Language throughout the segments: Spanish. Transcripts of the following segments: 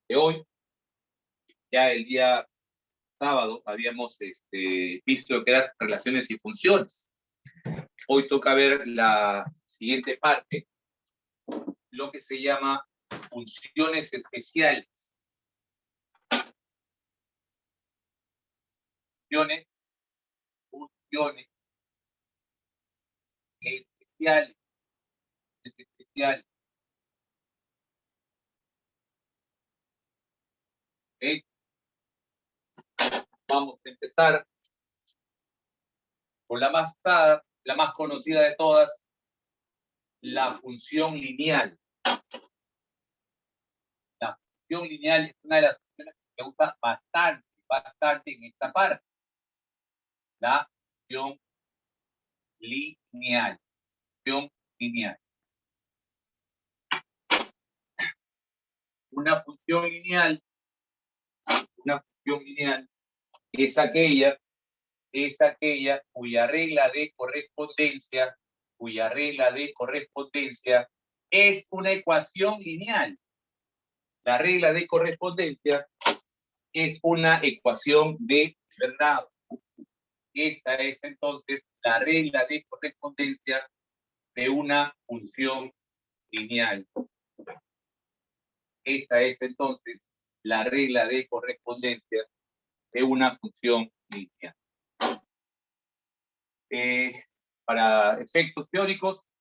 de hoy. Ya el día sábado habíamos visto lo que eran relaciones y funciones. Hoy toca ver la siguiente parte, lo que se llama funciones especiales. Funciones especiales. ¿Okay? Vamos a empezar con la más usada, la más conocida de todas, la función lineal. La función lineal es una de las funciones que se usa bastante en esta parte. La función lineal. Una función lineal es aquella cuya regla de correspondencia es una ecuación lineal. La regla de correspondencia es una ecuación de Bernoulli. Esta es entonces la regla de correspondencia de una función lineal. Esta es entonces la regla de correspondencia de una función lineal. Para efectos teóricos,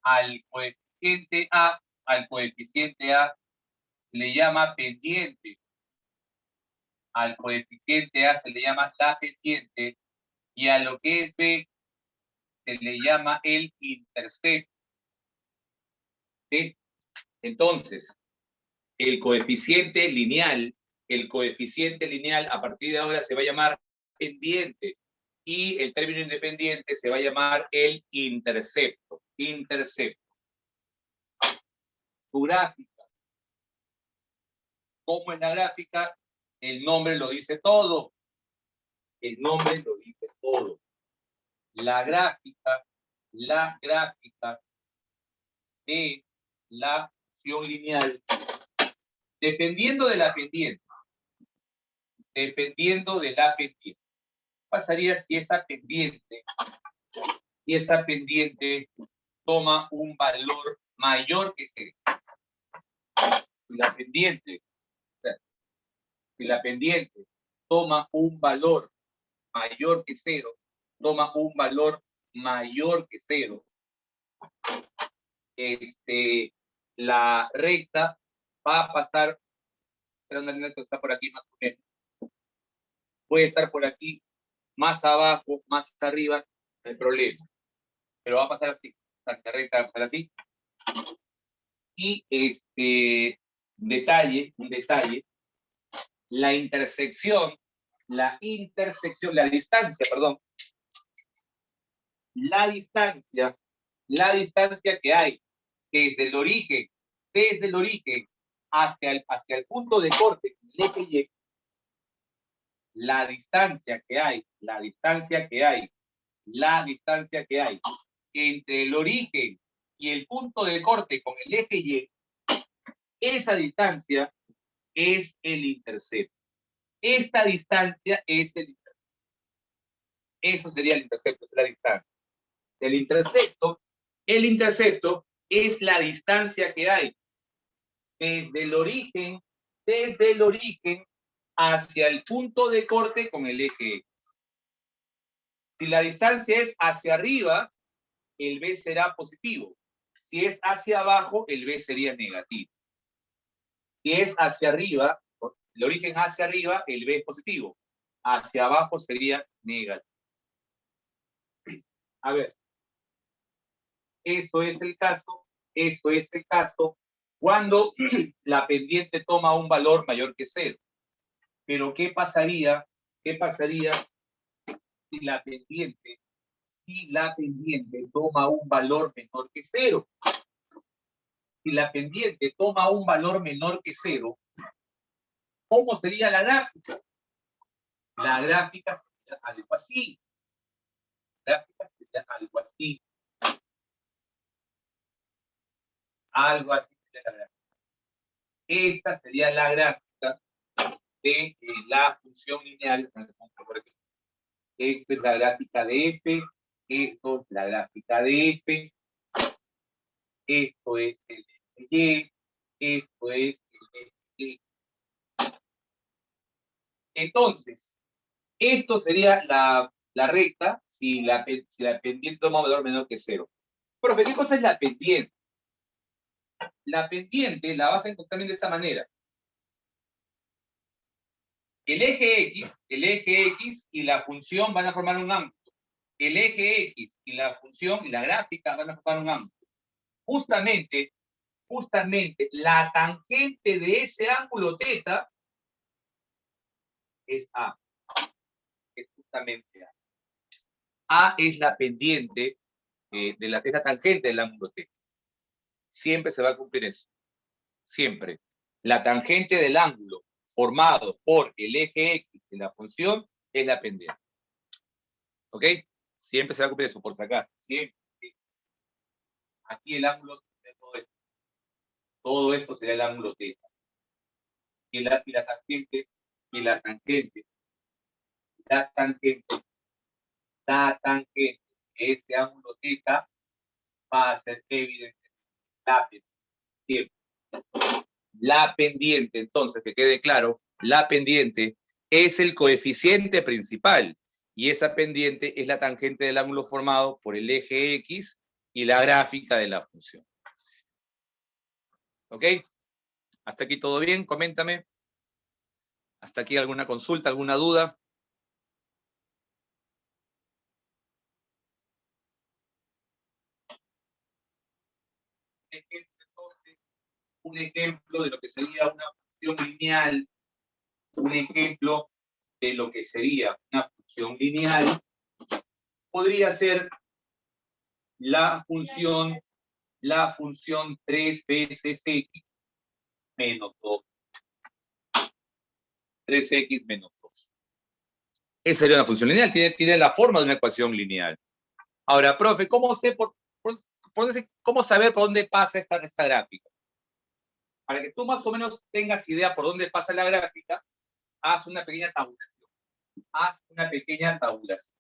al coeficiente A se le llama pendiente. Al coeficiente A se le llama la pendiente y a lo que es B se le llama el intercepto. ¿Sí? Entonces, el coeficiente lineal a partir de ahora se va a llamar pendiente y el término independiente se va a llamar el intercepto. Su gráfica. ¿Cómo es la gráfica? El nombre lo dice todo. La gráfica de la función lineal, dependiendo de la pendiente, pasaría si esa pendiente toma un valor mayor que 0. Si la pendiente toma un valor mayor que 0, la recta va a pasar, está por aquí más o menos, puede estar por aquí, más abajo, más arriba, no hay problema, pero va a pasar así, la recta va a pasar así. Y un detalle, la distancia que hay desde el origen hacia el punto de corte, el eje Y, la distancia que hay entre el origen y el punto de corte con el eje Y, esa distancia es el intercepto. Esta distancia es el intercepto. Eso sería el intercepto, es la distancia. El intercepto es la distancia que hay desde el origen hacia el punto de corte con el eje X. Si la distancia es hacia arriba, el B será positivo. Si es hacia abajo, el B sería negativo. Si es hacia arriba, el origen hacia arriba, el B es positivo. Hacia abajo sería negativo. A ver, esto es el caso cuando la pendiente toma un valor mayor que 0. Pero ¿qué pasaría si la pendiente toma un valor menor que 0? Si la pendiente toma un valor menor que 0, ¿cómo sería la gráfica? La gráfica sería algo así. Algo así sería la gráfica. Esta sería la gráfica de la función lineal. Esta es la gráfica de f, esto es la gráfica de f, esto es el de y, esto es el de y. Entonces, esto sería la recta si la pendiente toma un valor menor que 0. Profe, ¿qué cosa es la pendiente? La pendiente la vas a encontrar de esta manera. El eje X y la función van a formar un ángulo. El eje X y la función y la gráfica van a formar un ángulo. Justamente la tangente de ese ángulo θ es A. Es justamente A. A es la pendiente de esa tangente del ángulo θ. Siempre se va a cumplir eso. Siempre. La tangente del ángulo formado por el eje X de la función es la pendiente. ¿Ok? Siempre se va a cumplir eso, por sacar. Siempre. Aquí el ángulo de todo esto. Todo esto sería el ángulo θ. Y la tangente, este ángulo θ va a ser evidente la pendiente. La pendiente, entonces, que quede claro, la pendiente es el coeficiente principal y esa pendiente es la tangente del ángulo formado por el eje X y la gráfica de la función. ¿Ok? ¿Hasta aquí todo bien? Coméntame. ¿Hasta aquí alguna consulta, alguna duda? Entonces, un ejemplo de lo que sería una función lineal, un ejemplo de lo que sería una función lineal, podría ser la función 3 veces x menos 2. 3x menos 2. Esa sería una función lineal, tiene la forma de una ecuación lineal. Ahora, profe, ¿cómo saber por dónde pasa esta gráfica? Para que tú más o menos tengas idea por dónde pasa la gráfica, haz una pequeña tabulación.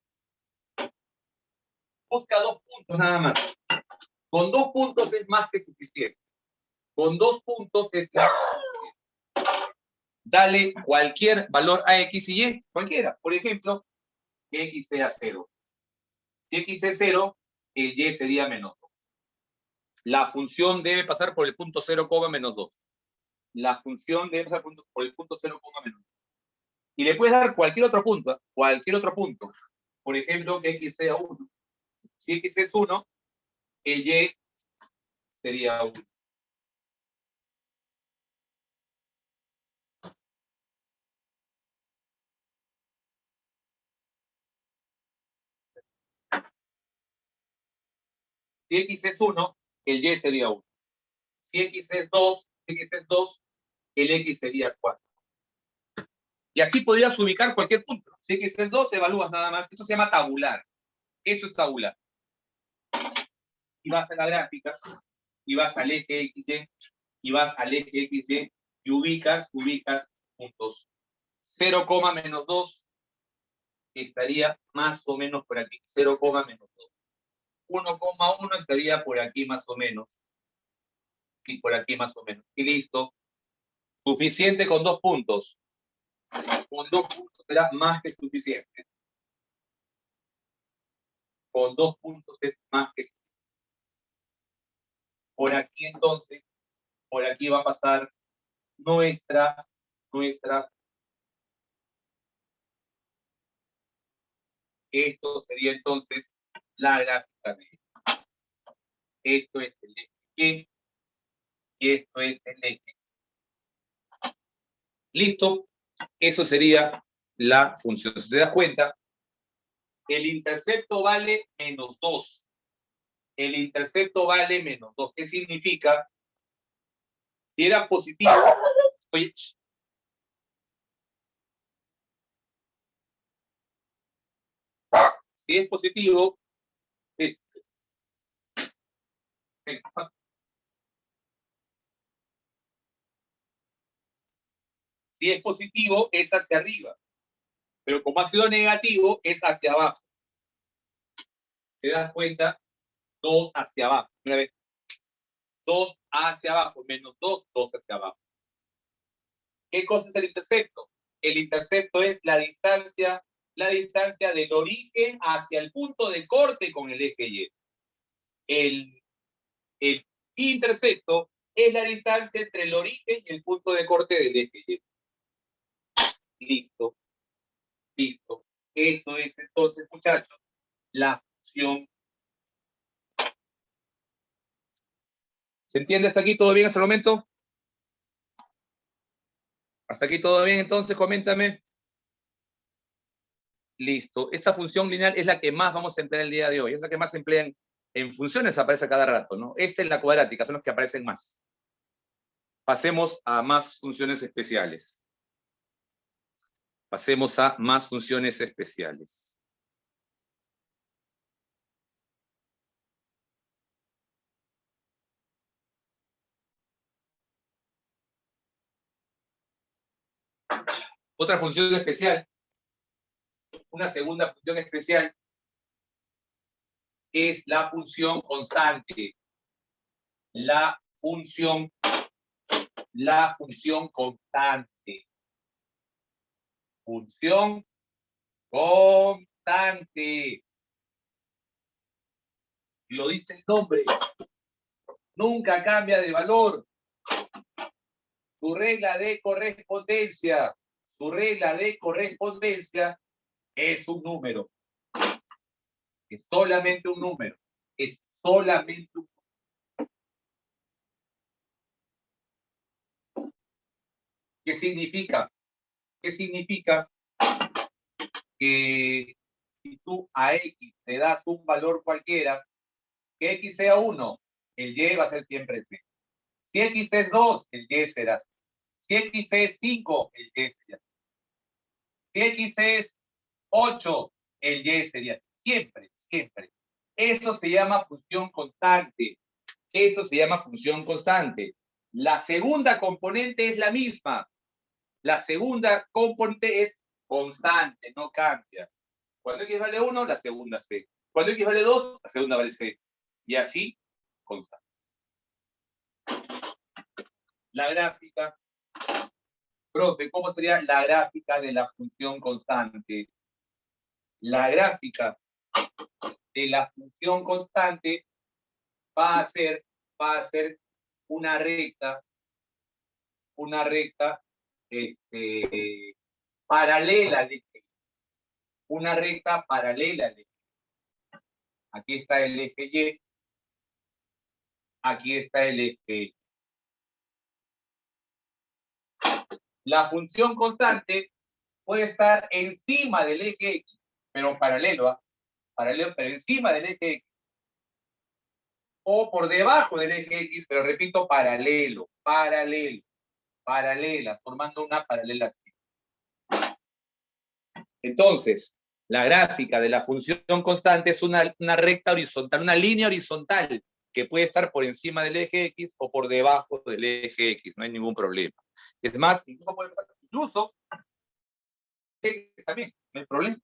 Busca 2 puntos nada más. Con 2 puntos es más que suficiente. Con 2 puntos es más que suficiente. Dale cualquier valor a x y y, cualquiera. Por ejemplo, que x sea 0. Si x es 0, el y sería menos 2. La función debe pasar por el punto 0, menos 2. La función debe pasar por el punto 0, menos 2. Y le puedes dar cualquier otro punto, Por ejemplo, que x sea 1. Si x es 1, el y sería 1. Si x es 1, el y sería 1. Si x es 2, el x sería 4. Y así podrías ubicar cualquier punto. Si x es 2, evalúas nada más. Esto se llama tabular. Eso es tabular. Y vas a la gráfica, y vas al eje XY, y ubicas puntos. 0, menos 2 estaría más o menos por aquí. 0, menos 2. 1,1 estaría por aquí más o menos. Y por aquí más o menos. Y listo. Suficiente con 2 puntos. Con 2 puntos será más que suficiente. Con 2 puntos es más que suficiente. Por aquí entonces, por aquí va a pasar nuestra. Esto sería entonces la gráfica de esto es el eje y esto es el eje. Listo, eso sería la función. Si te das cuenta, el intercepto vale menos 2. El intercepto vale menos 2. ¿Qué significa? Si era positivo, oye, si es positivo, Si es positivo, es hacia arriba. Pero como ha sido negativo, es hacia abajo. ¿Te das cuenta? 2 hacia abajo. Una vez. 2 hacia abajo, menos 2, 2 hacia abajo. ¿Qué cosa es el intercepto? El intercepto es la distancia del origen hacia el punto de corte con el eje Y. El intercepto es la distancia entre el origen y el punto de corte del eje Y. Listo. Listo. Eso es entonces, muchachos, la función. ¿Se entiende hasta aquí todo bien hasta el momento? ¿Hasta aquí todo bien? Entonces, coméntame. Listo. Esta función lineal es la que más vamos a emplear el día de hoy. Es la que más se emplean en funciones, aparece a cada rato, ¿no? Esta es la cuadrática, son los que aparecen más. Pasemos a más funciones especiales. Pasemos a más funciones especiales. Otra función especial, una segunda función especial, es la función constante. La función constante. Función constante. Lo dice el nombre. Nunca cambia de valor. Su regla de correspondencia. Su regla de correspondencia es un número. Es solamente un número. Es solamente un número. ¿Qué significa? ¿Qué significa? Que si tú a X le das un valor cualquiera, que X sea 1, el Y va a ser siempre 0. Si X es 2, el Y será 0. Si X es 5, el Y sería 0. Si X es 8, el Y sería 0. Siempre, siempre. Eso se llama función constante. Eso se llama función constante. La segunda componente es la misma. La segunda componente es constante, no cambia. Cuando X vale 1, la segunda C. Cuando X vale 2, la segunda vale C. Y así, constante. La gráfica. Profe, ¿cómo sería la gráfica de la función constante? La gráfica de la función constante va a ser una recta paralela al eje. Una recta paralela al eje. Aquí está el eje Y. Aquí está el eje Y. La función constante puede estar encima del eje X, pero paralelo, pero encima del eje X. O por debajo del eje X, pero repito, paralela, formando una paralela así. Entonces, la gráfica de la función constante es una recta horizontal, una línea horizontal que puede estar por encima del eje X o por debajo del eje X, no hay ningún problema. Es más, incluso también, no hay problema.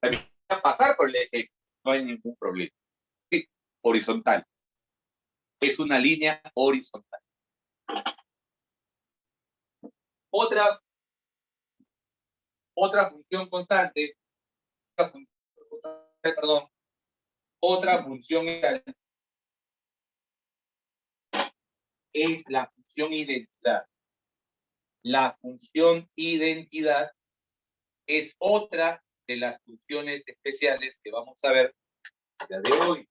También pasar por el eje X, no hay ningún problema. Sí, horizontal. Es una línea horizontal. Otra función constante, otra función es la función identidad. La función identidad es otra de las funciones especiales que vamos a ver el día de hoy.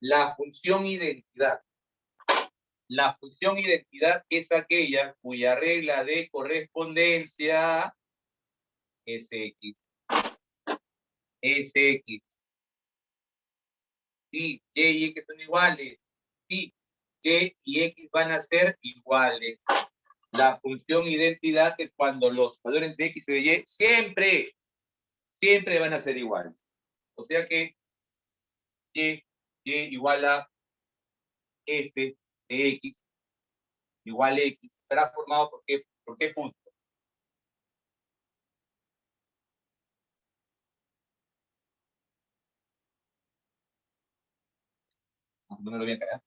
La función identidad. La función identidad es aquella cuya regla de correspondencia es X. Es X. Sí, Y y X son iguales. Sí, Y y X van a ser iguales. La función identidad es cuando los valores de X y de Y siempre van a ser iguales. O sea que Y igual a F de X igual a X estará formado por qué punto. ponerlo bien acá.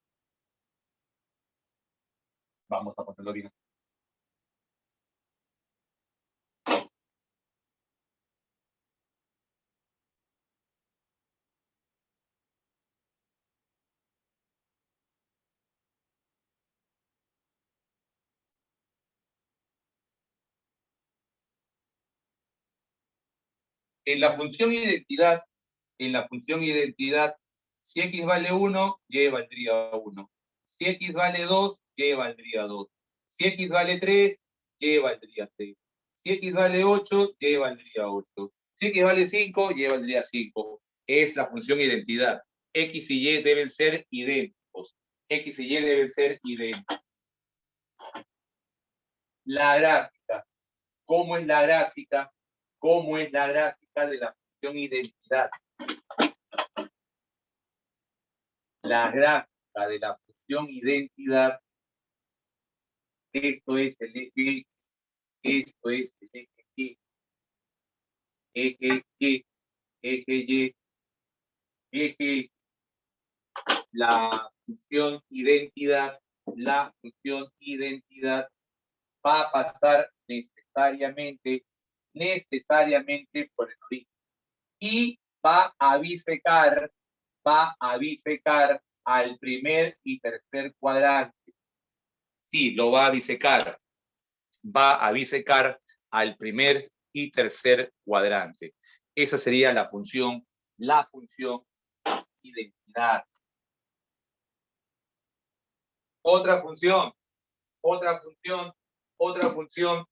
Vamos a ponerlo bien. En la función identidad, si x vale 1, y valdría 1. Si x vale 2, y valdría 2. Si x vale 3, y valdría 3. Si x vale 8, y valdría 8. Si x vale 5, y valdría 5. Es la función identidad. X y y deben ser idénticos. X y y deben ser idénticos. La gráfica. ¿Cómo es la gráfica? ¿Cómo es la gráfica de la función identidad? La gráfica de la función identidad, esto es el eje, esto es el eje Y, eje Y, eje Y, eje, la función identidad va a pasar necesariamente por el origen y va a bisecar al primer y tercer cuadrante. Sí, lo va a bisecar. Va a bisecar al primer y tercer cuadrante. Esa sería la función identidad. Otra función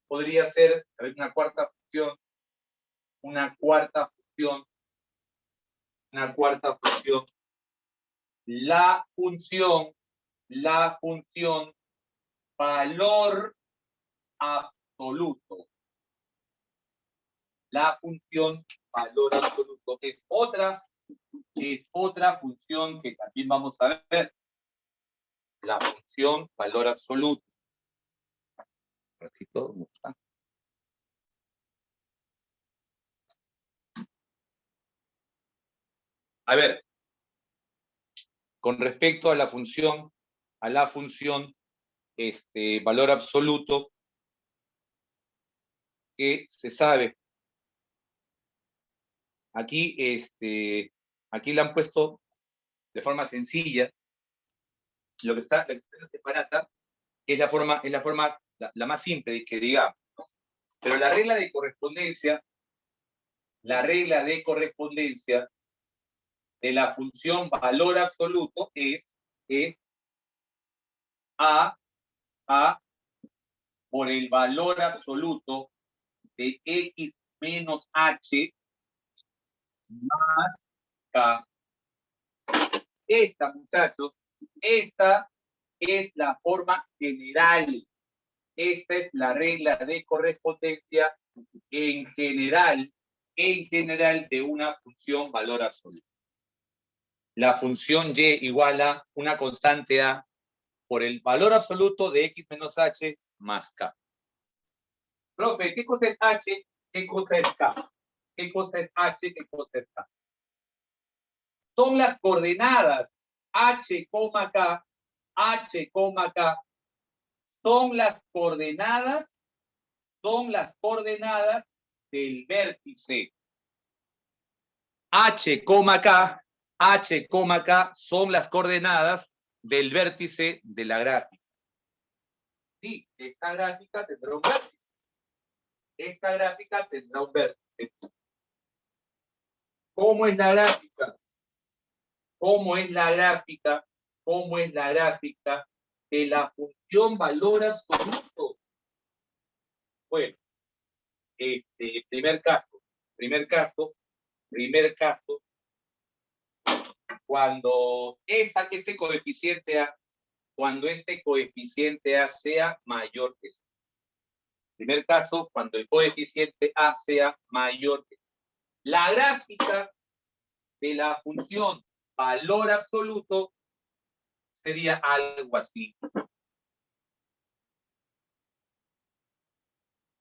podría ser una cuarta función. La función valor absoluto. La función valor absoluto es otra función que también vamos a ver. La función valor absoluto. A ver, con respecto a la función valor absoluto, que se sabe. Aquí, aquí le han puesto de forma sencilla lo que está en la separata, es la forma la más simple que digamos. Pero la regla de correspondencia de la función valor absoluto es A por el valor absoluto de X menos H más K. Esta, muchachos, esta es la forma general. Esta es la regla de correspondencia en general de una función valor absoluto. La función y igual a una constante A por el valor absoluto de X menos H más K. Profe, ¿qué cosa es H? ¿Qué cosa es K? ¿Qué cosa es H? ¿Qué cosa es K? Son las coordenadas H, K, H, K. Son las coordenadas del vértice. H, K son las coordenadas del vértice de la gráfica. Sí, esta gráfica tendrá un vértice. ¿Cómo es la gráfica? ¿Cómo es la gráfica de la función valor absoluto? Bueno, primer caso, cuando este coeficiente A sea mayor que 0. Primer caso, cuando el coeficiente A sea mayor que 0. La gráfica de la función valor absoluto sería algo así.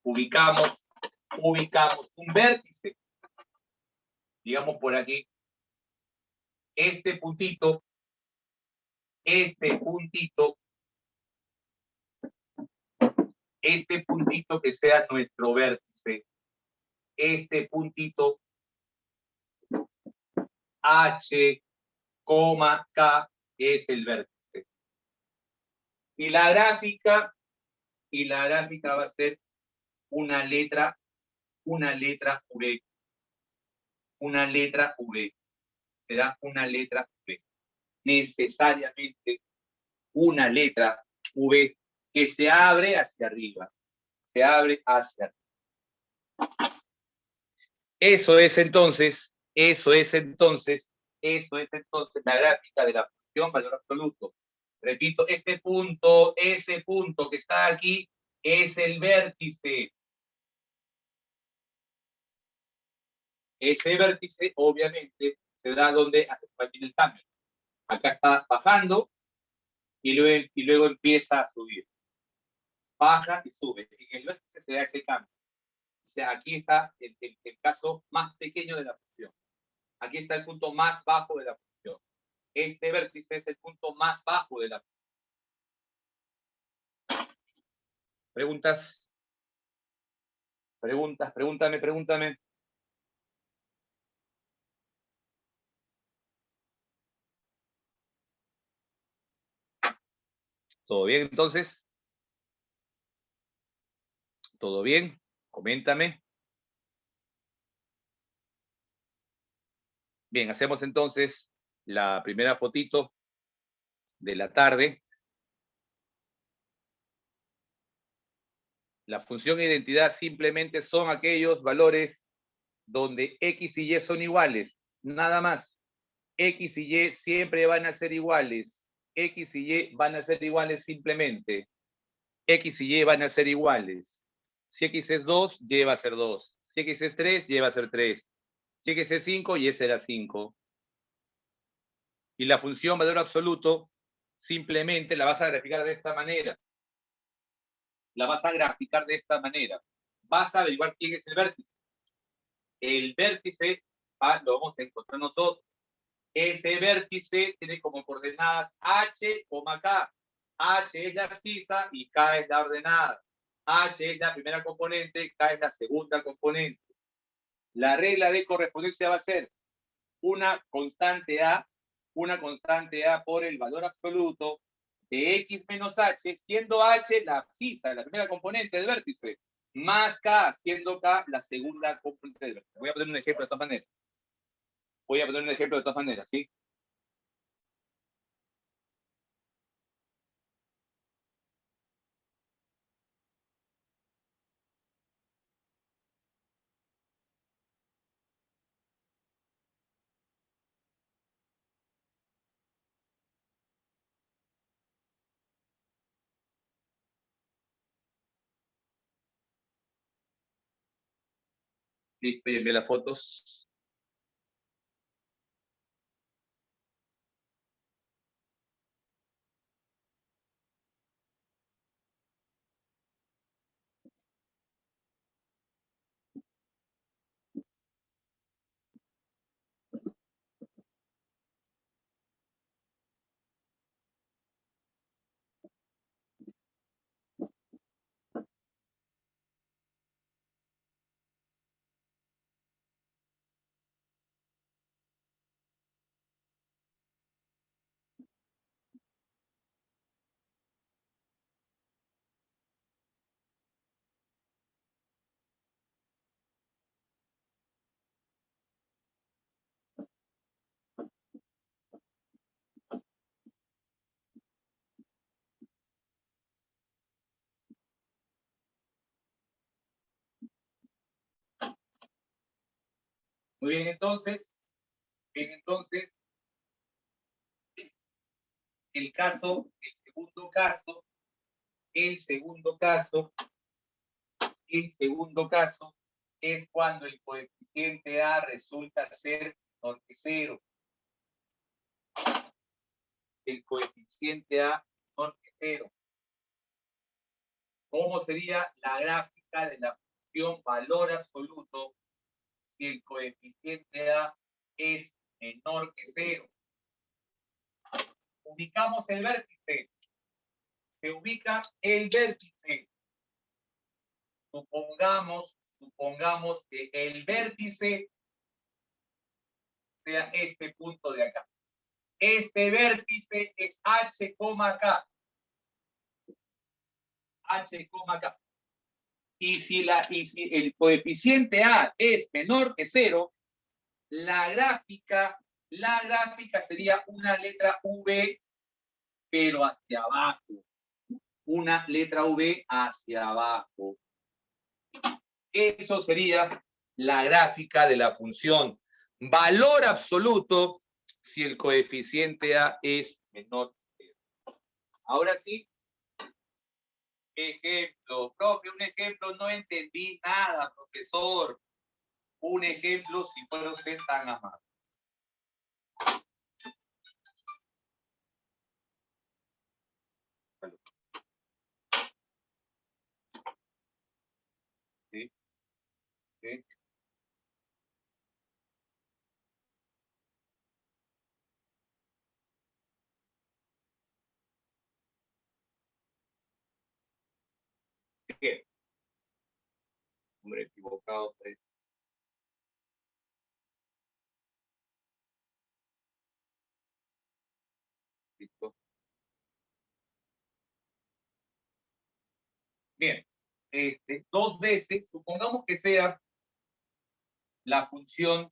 Ubicamos un vértice, digamos por aquí, este puntito este puntito que sea nuestro vértice, este puntito H, K es el vértice. Y la gráfica va a ser una letra V. Una letra V. Será una letra V. Necesariamente una letra V que se abre hacia arriba. Se abre hacia arriba. Eso es entonces la gráfica de la función valor absoluto. Repito, ese punto que está aquí es el vértice. Ese vértice, obviamente, se da donde hace el cambio. Acá está bajando y luego empieza a subir. Baja y sube. En el vértice se da ese cambio. O sea, aquí está el caso más pequeño de la función. Aquí está el punto más bajo de la función. Este vértice es el punto más bajo de la función. ¿Preguntas? Pregúntame. ¿Todo bien entonces? ¿Todo bien? Coméntame. Bien, hacemos entonces la primera fotito de la tarde. La función de identidad simplemente son aquellos valores donde X y Y son iguales, nada más. X y Y siempre van a ser iguales. X y Y van a ser iguales simplemente. X y Y van a ser iguales. Si X es 2, Y va a ser 2. Si X es 3, Y va a ser 3. Si X es 5, Y será 5. Y la función valor absoluto simplemente la vas a graficar de esta manera. Vas a averiguar quién es el vértice. El vértice lo vamos a encontrar nosotros. Ese vértice tiene como coordenadas H, K. H es la abscisa y K es la ordenada. H es la primera componente, K es la segunda componente. La regla de correspondencia va a ser una constante A por el valor absoluto de X menos H, siendo H la abscisa, la primera componente del vértice, más K, siendo K la segunda componente del vértice. Voy a poner un ejemplo de todas maneras. ¿Sí? Listo, y envié las fotos. Muy bien, entonces, el segundo caso es cuando el coeficiente A resulta ser menor que 0. El coeficiente A menor que 0. ¿Cómo sería la gráfica de la función valor absoluto si el coeficiente A es menor que 0? ubicamos el vértice. Se ubica el vértice. Supongamos que el vértice sea este punto de acá. Este vértice es H, K. H, K. Y si el coeficiente A es menor que 0, la gráfica sería una letra V, pero hacia abajo. Una letra V hacia abajo. Eso sería la gráfica de la función valor absoluto si el coeficiente A es menor que 0. Ahora sí, ejemplo. Profe, un ejemplo, no entendí nada, profesor. Un ejemplo, si fuera usted tan amable. ¿Sí? ¿Sí? ¿Qué? Hombre, equivocado. Listo. Bien. Dos veces, supongamos que sea la función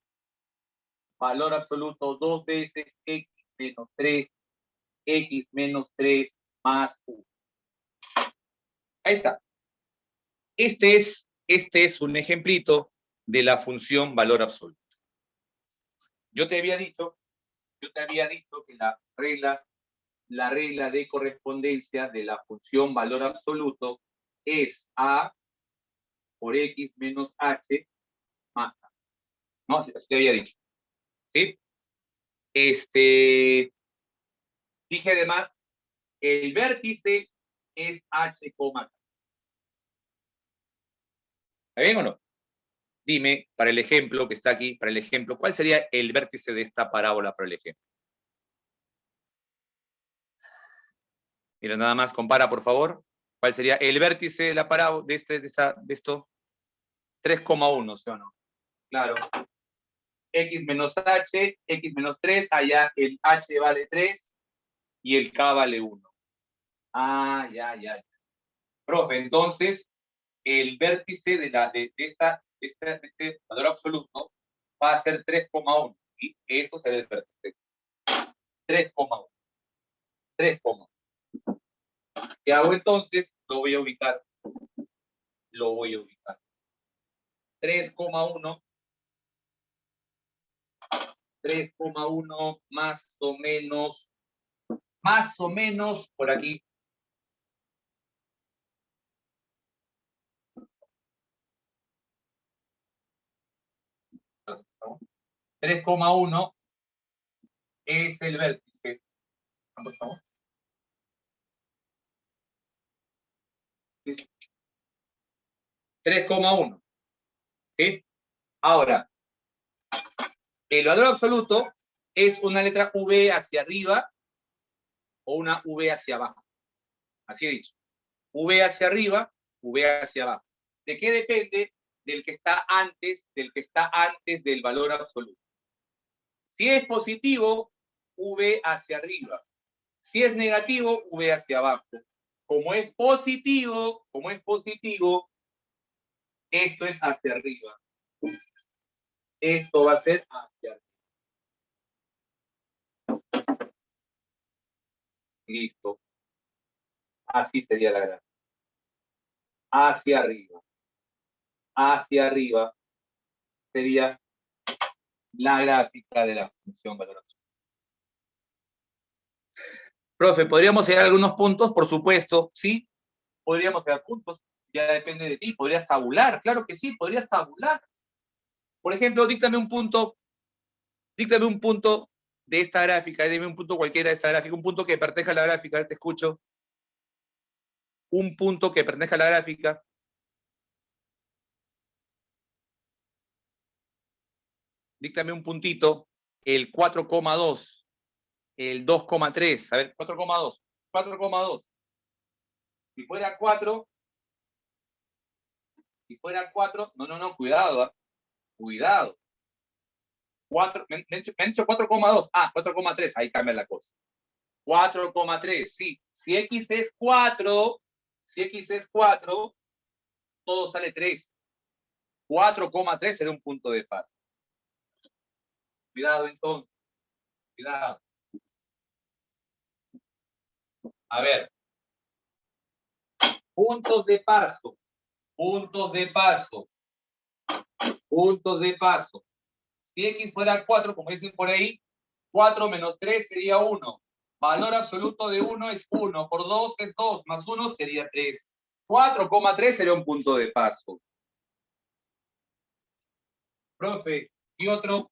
valor absoluto dos veces x menos 3 más 1. Ahí está. Este es un ejemplito de la función valor absoluto. Yo te había dicho que la regla de correspondencia de la función valor absoluto es A por X menos H más A. ¿No? Así te había dicho. ¿Sí? Dije además, el vértice es H, K. ¿Está bien o no? Dime, para el ejemplo que está aquí, para el ejemplo, ¿cuál sería el vértice de esta parábola para el ejemplo? Mira, nada más compara, por favor. ¿Cuál sería el vértice de la parábola de esto? 3,1, ¿sí o no? Claro. X menos H, X menos 3, allá el H vale 3 y el K vale 1. Ah, ya. Profe, entonces, el vértice de este valor absoluto va a ser 3,1. ¿Sí? Eso será el vértice. 3,1. 3,1. ¿Qué hago entonces? Lo voy a ubicar. 3,1 más o menos por aquí. ¿No? 3,1 es el vértice. ¿Cuánto estamos? 3,1. ¿Sí? Ahora, el valor absoluto es una letra V hacia arriba o una V hacia abajo. Así he dicho. V hacia arriba, V hacia abajo. ¿De qué depende? Del que está antes del valor absoluto. Si es positivo, V hacia arriba. Si es negativo, V hacia abajo. Como es positivo, esto es hacia arriba. Esto va a ser hacia arriba. Listo. Así sería la gráfica. Hacia arriba sería la gráfica de la función valor absoluto. Profe, ¿podríamos llegar a algunos puntos? Por supuesto, sí. Podríamos llegar a puntos. Ya depende de ti. Podrías tabular. Claro que sí, podrías tabular. Por ejemplo, díctame un punto de esta gráfica, dime un punto cualquiera de esta gráfica, un punto que pertenezca a la gráfica, te escucho. Un punto que pertenezca a la gráfica. Díctame un puntito, el 4,2. el 2,3. A ver, 4,2. 4,2. Si fuera 4, no, cuidado, cuidado. 4, me han dicho 4,2. 4,3, ahí cambia la cosa. 4,3, sí. Si X es 4, todo sale 3. 4,3 será un punto de paso. Cuidado entonces, cuidado. A ver. Puntos de paso. Si X fuera 4, como dicen por ahí, 4 menos 3 sería 1. Valor absoluto de 1 es 1. Por 2 es 2. Más 1 sería 3. 4,3 sería un punto de paso. Profe, y otro,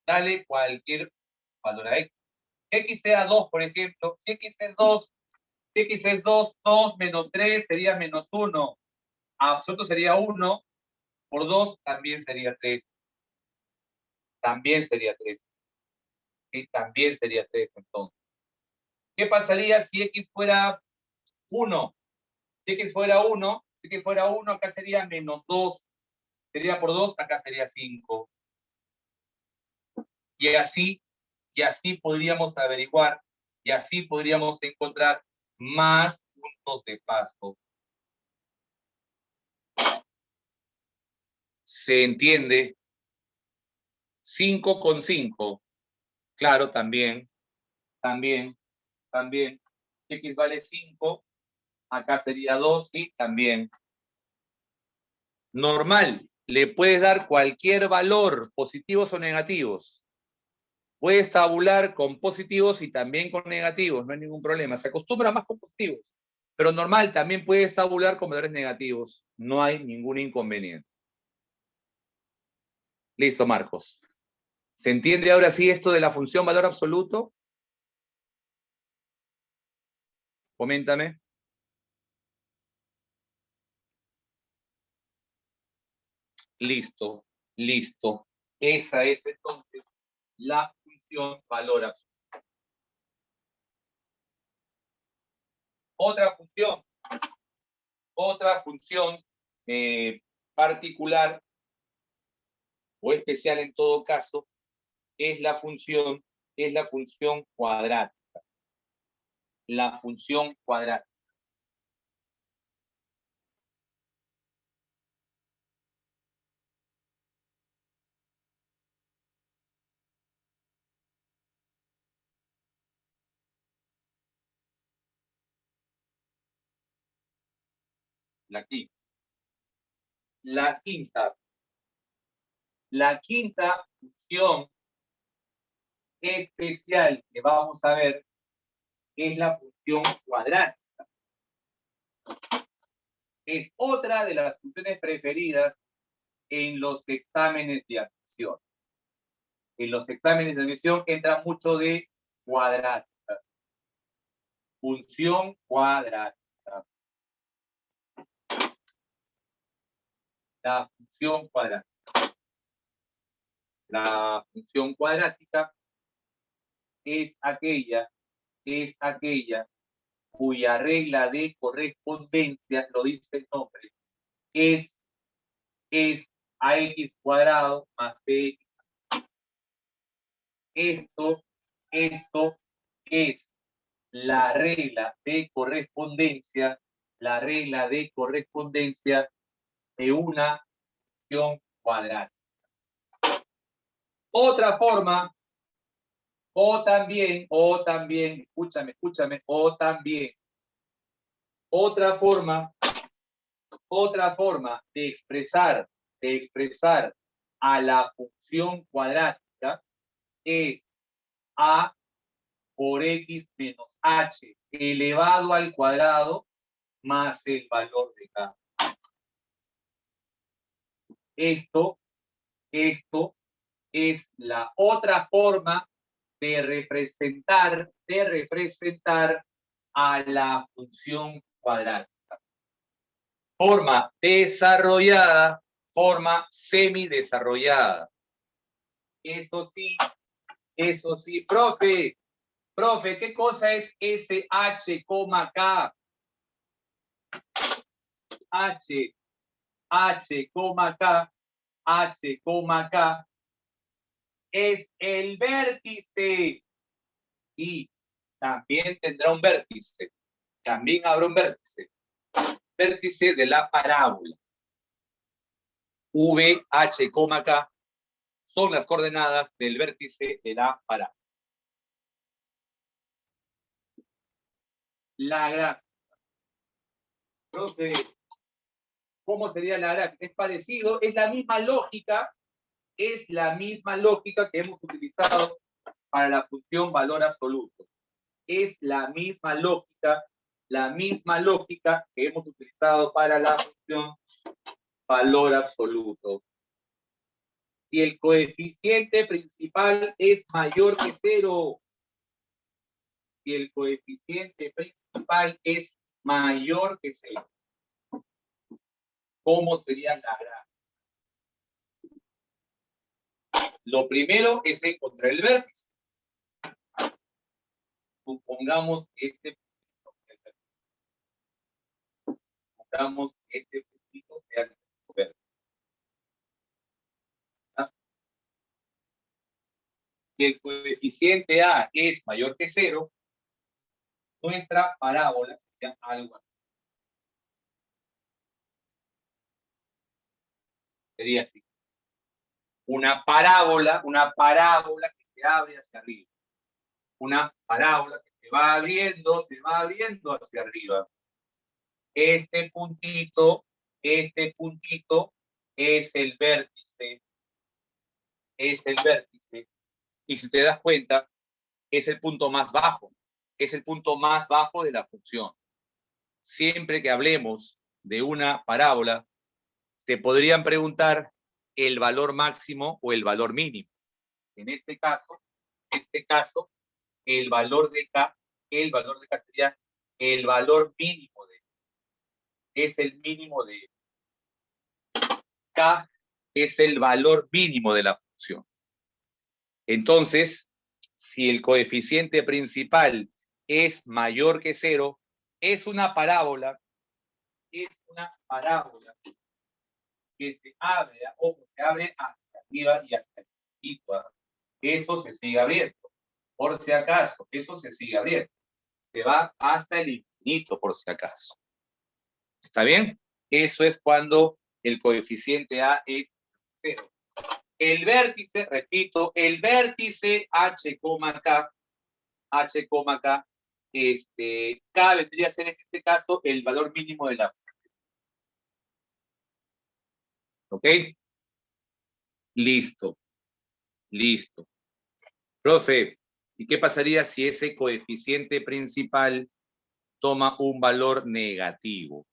dale cualquier valor a X. X sea 2, por ejemplo. Si X es 2, 2 menos 3 sería menos 1. Absoluto sería 1. Por 2 también sería 3. También sería 3. Sí, también sería 3 entonces. ¿Qué pasaría si X fuera 1? Si X fuera 1, acá sería menos 2. Sería por 2, acá sería 5. Y así podríamos averiguar, y así podríamos encontrar más puntos de paso. ¿Se entiende? 5 con 5. Claro, también. X vale 5. Acá sería 2, sí, también. Normal, le puedes dar cualquier valor, positivos o negativos. Puedes tabular con positivos y también con negativos, no hay ningún problema. Se acostumbra más con positivos. Pero normal, también puedes tabular con valores negativos. No hay ningún inconveniente. Listo, Marcos. ¿Se entiende ahora sí esto de la función valor absoluto? Coméntame. Listo. Esa es entonces la función valor absoluto. Otra función particular o especial en todo caso es la función cuadrática. La función cuadrática. La quinta función especial que vamos a ver es la función cuadrática. Es otra de las funciones preferidas en los exámenes de admisión. En los exámenes de admisión entra mucho de cuadrática. Función cuadrática. La función cuadrática. La función cuadrática es aquella cuya regla de correspondencia, lo dice el nombre, es ax cuadrado más bx. Esto es la regla de correspondencia, de una función cuadrática. Otra forma, o también, escúchame, otra forma de expresar a la función cuadrática es a por x menos h elevado al cuadrado más el valor de k. Esto es la otra forma de representar a la función cuadrática. Forma desarrollada, forma semidesarrollada. Eso sí, profe, Profe, ¿qué cosa es SH, K? H, K, H, K, es el vértice. Y también tendrá un vértice. También habrá un vértice. Vértice de la parábola. V, H, K son las coordenadas del vértice de la parábola. La gráfica. Profe, ¿cómo sería la gráfica? Es parecido, es la misma lógica que hemos utilizado para la función valor absoluto. Es la misma lógica que hemos utilizado para la función valor absoluto. Si el coeficiente principal es mayor que 0, si el coeficiente principal es mayor que 0, ¿cómo sería la gráfica? Lo primero es encontrar el vértice. Supongamos este puntito sea el vértice. Si el coeficiente A es mayor que 0, nuestra parábola sería algo así. Sería así. Una parábola que se abre hacia arriba. Una parábola que se va abriendo hacia arriba. Este puntito es el vértice. Es el vértice. Y si te das cuenta, es el punto más bajo. Es el punto más bajo de la función. Siempre que hablemos de una parábola, te podrían preguntar el valor máximo o el valor mínimo. En este caso, el valor de K sería el valor mínimo de. Es el mínimo de. K es el valor mínimo de la función. Entonces, si el coeficiente principal es mayor que 0, es una parábola que se abre, ojo, se abre hacia arriba y hacia el infinito. Eso se sigue abriendo. Por si acaso, eso se sigue abriendo. Se va hasta el infinito, por si acaso. ¿Está bien? Eso es cuando el coeficiente A es 0. El vértice, repito, el vértice H, K, K vendría a ser en este caso el valor mínimo de la función. ¿Ok? Listo. Profe, ¿y qué pasaría si ese coeficiente principal toma un valor negativo?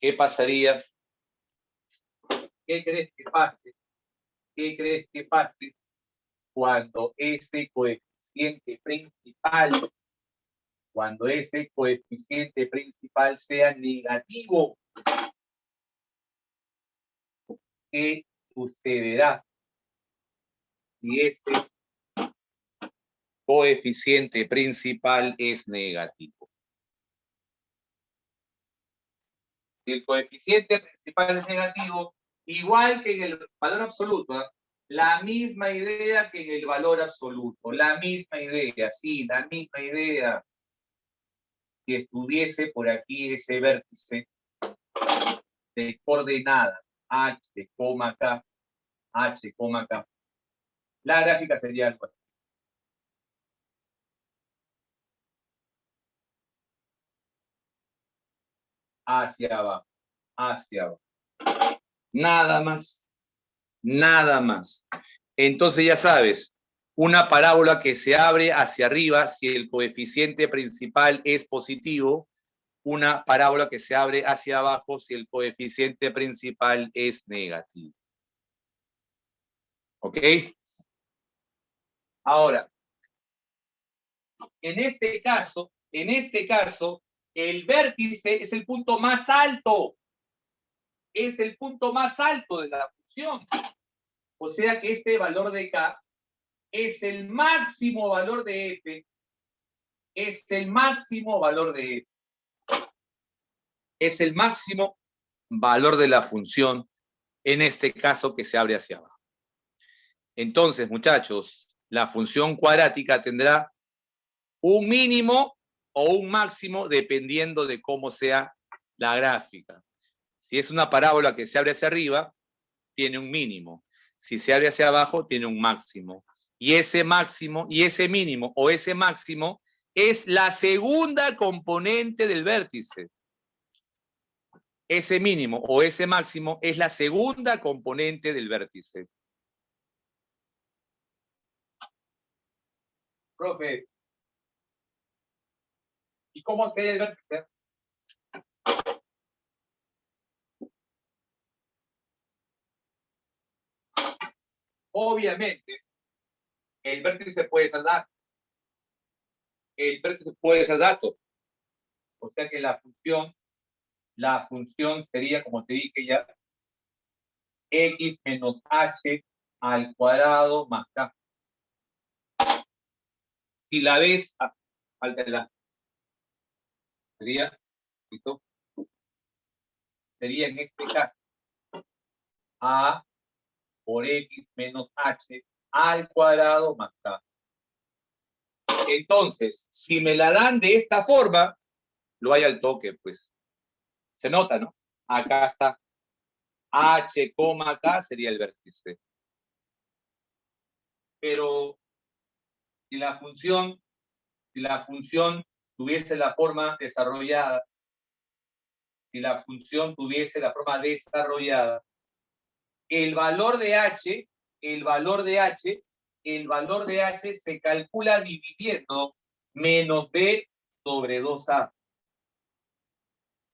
¿Qué pasaría? ¿Qué crees que pase? Cuando ese coeficiente principal sea negativo? ¿Qué sucederá si este coeficiente principal es negativo? Si el coeficiente principal es negativo, igual que en el valor absoluto, ¿eh? La misma idea que en el valor absoluto, la misma idea, sí, la misma idea. Si estuviese por aquí ese vértice de coordenadas H, K, la gráfica sería algo así. Hacia abajo. Nada más. Entonces ya sabes, una parábola que se abre hacia arriba si el coeficiente principal es positivo, una parábola que se abre hacia abajo si el coeficiente principal es negativo. ¿Ok? Ahora, en este caso, el vértice es el punto más alto. Es el punto más alto de la función. O sea que este valor de K es el máximo valor de f, es el máximo valor de f. Es el máximo valor de la función, en este caso que se abre hacia abajo. Entonces, muchachos, la función cuadrática tendrá un mínimo o un máximo dependiendo de cómo sea la gráfica. Si es una parábola que se abre hacia arriba, tiene un mínimo. Si se abre hacia abajo, tiene un máximo. Y ese máximo, y ese mínimo o ese máximo es la segunda componente del vértice. Ese mínimo o ese máximo es la segunda componente del vértice. Profe, ¿y cómo se ve el vértice? Obviamente, el vértice puede ser dato. El vértice puede ser dato. O sea que la función sería, como te dije ya, x menos h al cuadrado más k. Si la ves, altérala. Sería, ¿listo? Sería en este caso a por x menos h al cuadrado más k. Entonces, si me la dan de esta forma, lo hay al toque, pues. Se nota, ¿no? Acá está h, k sería el vértice. Pero si la función tuviese la forma desarrollada, si la función tuviese la forma desarrollada, el valor de h se calcula dividiendo menos b sobre 2a.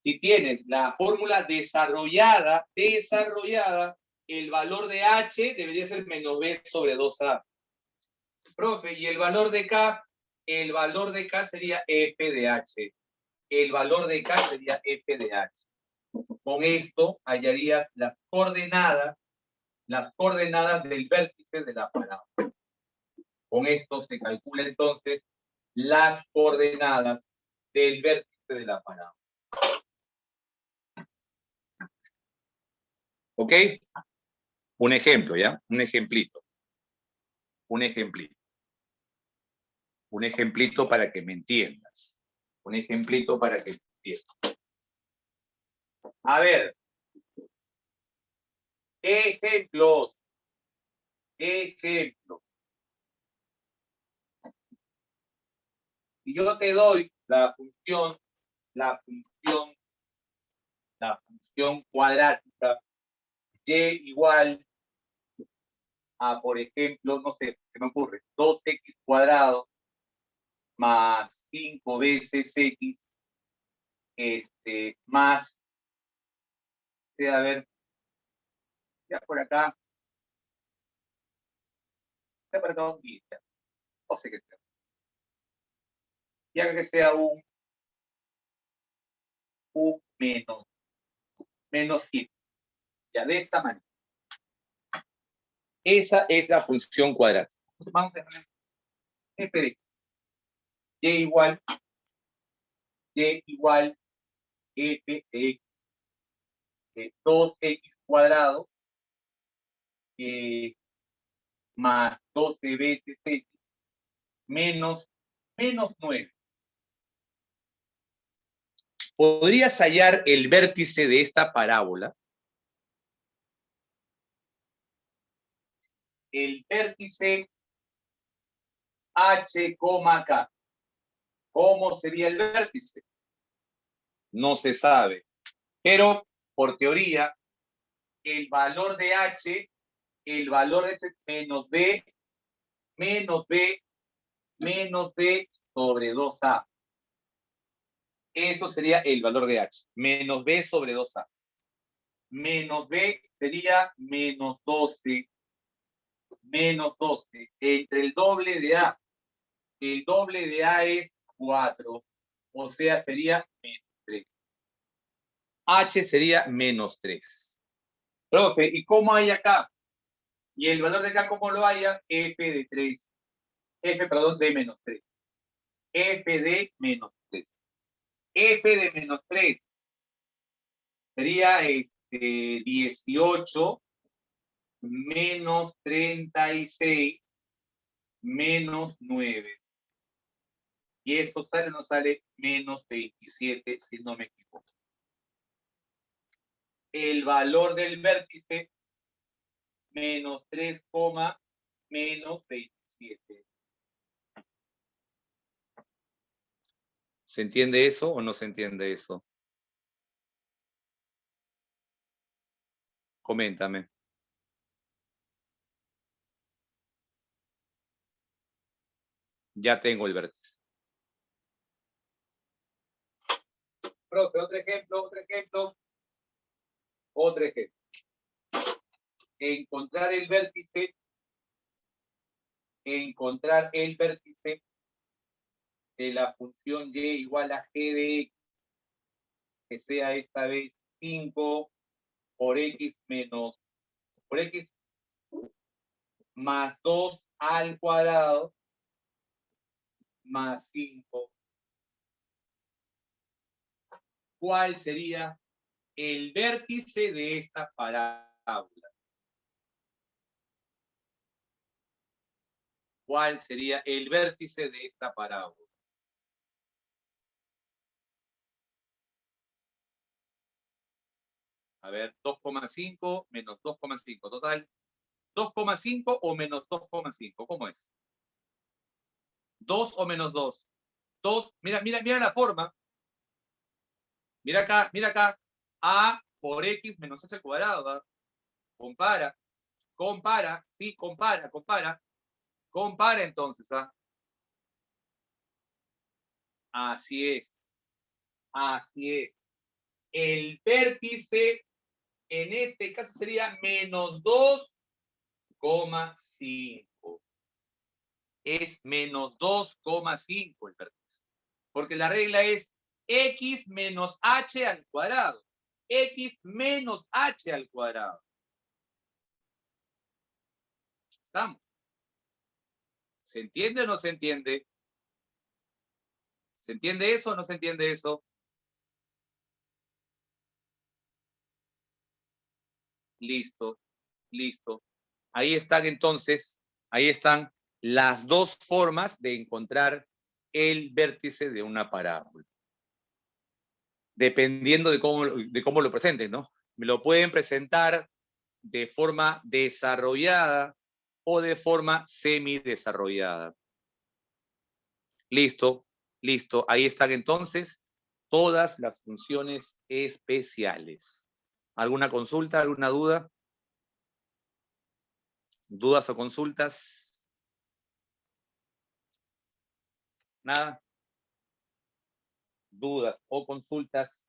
Si tienes la fórmula desarrollada, el valor de h debería ser menos b sobre 2a. Profe, ¿y el valor de k? El valor de k sería f de h. El valor de k sería f de h. Con esto hallarías las coordenadas del vértice de la parábola. Con esto se calcula entonces las coordenadas del vértice de la parábola. ¿Ok? Un ejemplo, ¿ya? Un ejemplito para que me entiendas. Un ejemplito para que me entiendas. A ver. Ejemplos. Si yo te doy la función cuadrática y igual a, por ejemplo, no sé, ¿qué me ocurre? 2x cuadrado más 5 veces x, más, a ver, ya por acá, un guía, no sé qué sea. Ya que sea un menos 7. Ya de esta manera. Esa es la función cuadrática. Entonces vamos a tener f de y igual f de x, 2x cuadrado más 12 veces x menos 9. ¿Podrías hallar el vértice de esta parábola? El vértice h, k. ¿Cómo sería el vértice? No se sabe. Pero, por teoría, el valor de h es menos b sobre 2a. Eso sería el valor de h. Menos b sobre 2a. Menos b sería menos 12. Menos 12. Entre el doble de a. El doble de a es 4. O sea, sería menos 3. H sería menos 3. Profe, ¿y cómo hay acá? Y el valor de acá, ¿cómo lo haya? F de 3. F, perdón, de menos 3. F de menos 3. F de menos 3 sería 18 menos 36 menos 9. Y esto sale o no sale menos 27, si no me equivoco. El valor del vértice, menos 3, menos 27. ¿Se entiende eso o no se entiende eso? Coméntame. Ya tengo el vértice. Profe, otro ejemplo. Encontrar el vértice de la función y igual a g de x, que sea esta vez 5 por x más 2 al cuadrado más 5. ¿Cuál sería el vértice de esta parábola? ¿Cuál sería el vértice de esta parábola? A ver, 2,5 menos 2,5. Total, 2,5 o menos 2,5. ¿Cómo es? 2 o menos 2. 2, mira la forma. Mira acá. A por x menos h al cuadrado. ¿Va? Compara. Sí, compara. Compara entonces. ¿Ah? Así es. El vértice en este caso sería menos 2,5. Es menos 2,5 el vértice. Porque la regla es x menos h al cuadrado. X menos h al cuadrado. ¿Estamos? ¿Se entiende o no se entiende? ¿Se entiende eso o no se entiende eso? Listo. Ahí están entonces, las dos formas de encontrar el vértice de una parábola. Dependiendo de cómo lo presenten, ¿no? Me lo pueden presentar de forma desarrollada o de forma semidesarrollada. Listo. Ahí están entonces todas las funciones especiales. ¿Alguna consulta, alguna duda? ¿Dudas o consultas? ¿Nada? ¿Dudas o consultas?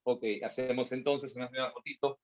Ok, hacemos entonces una nueva fotito.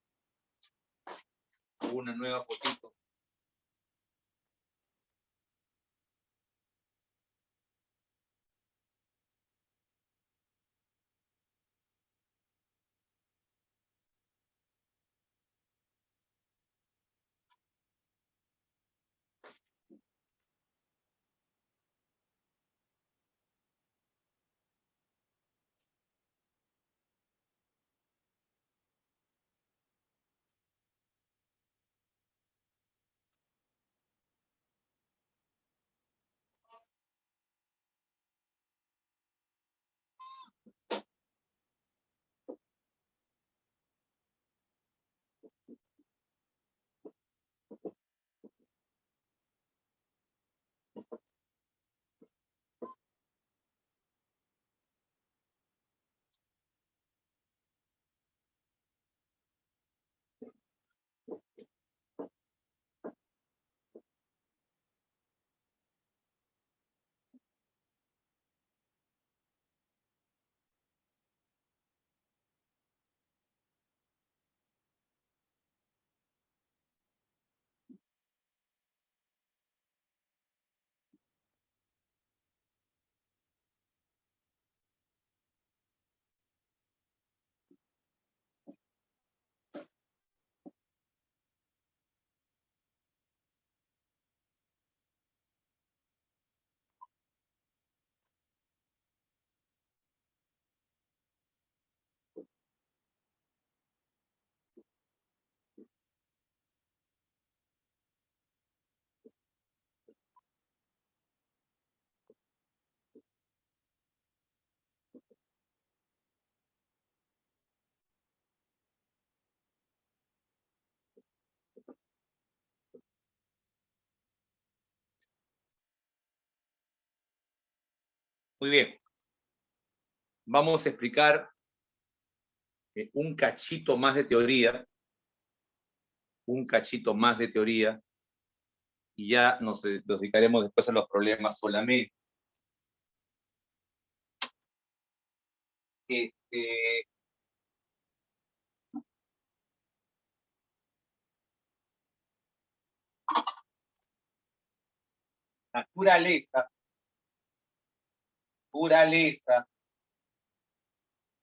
Muy bien. Vamos a explicar un cachito más de teoría. Un cachito más de teoría. Y ya nos dedicaremos después a los problemas solamente. Naturaleza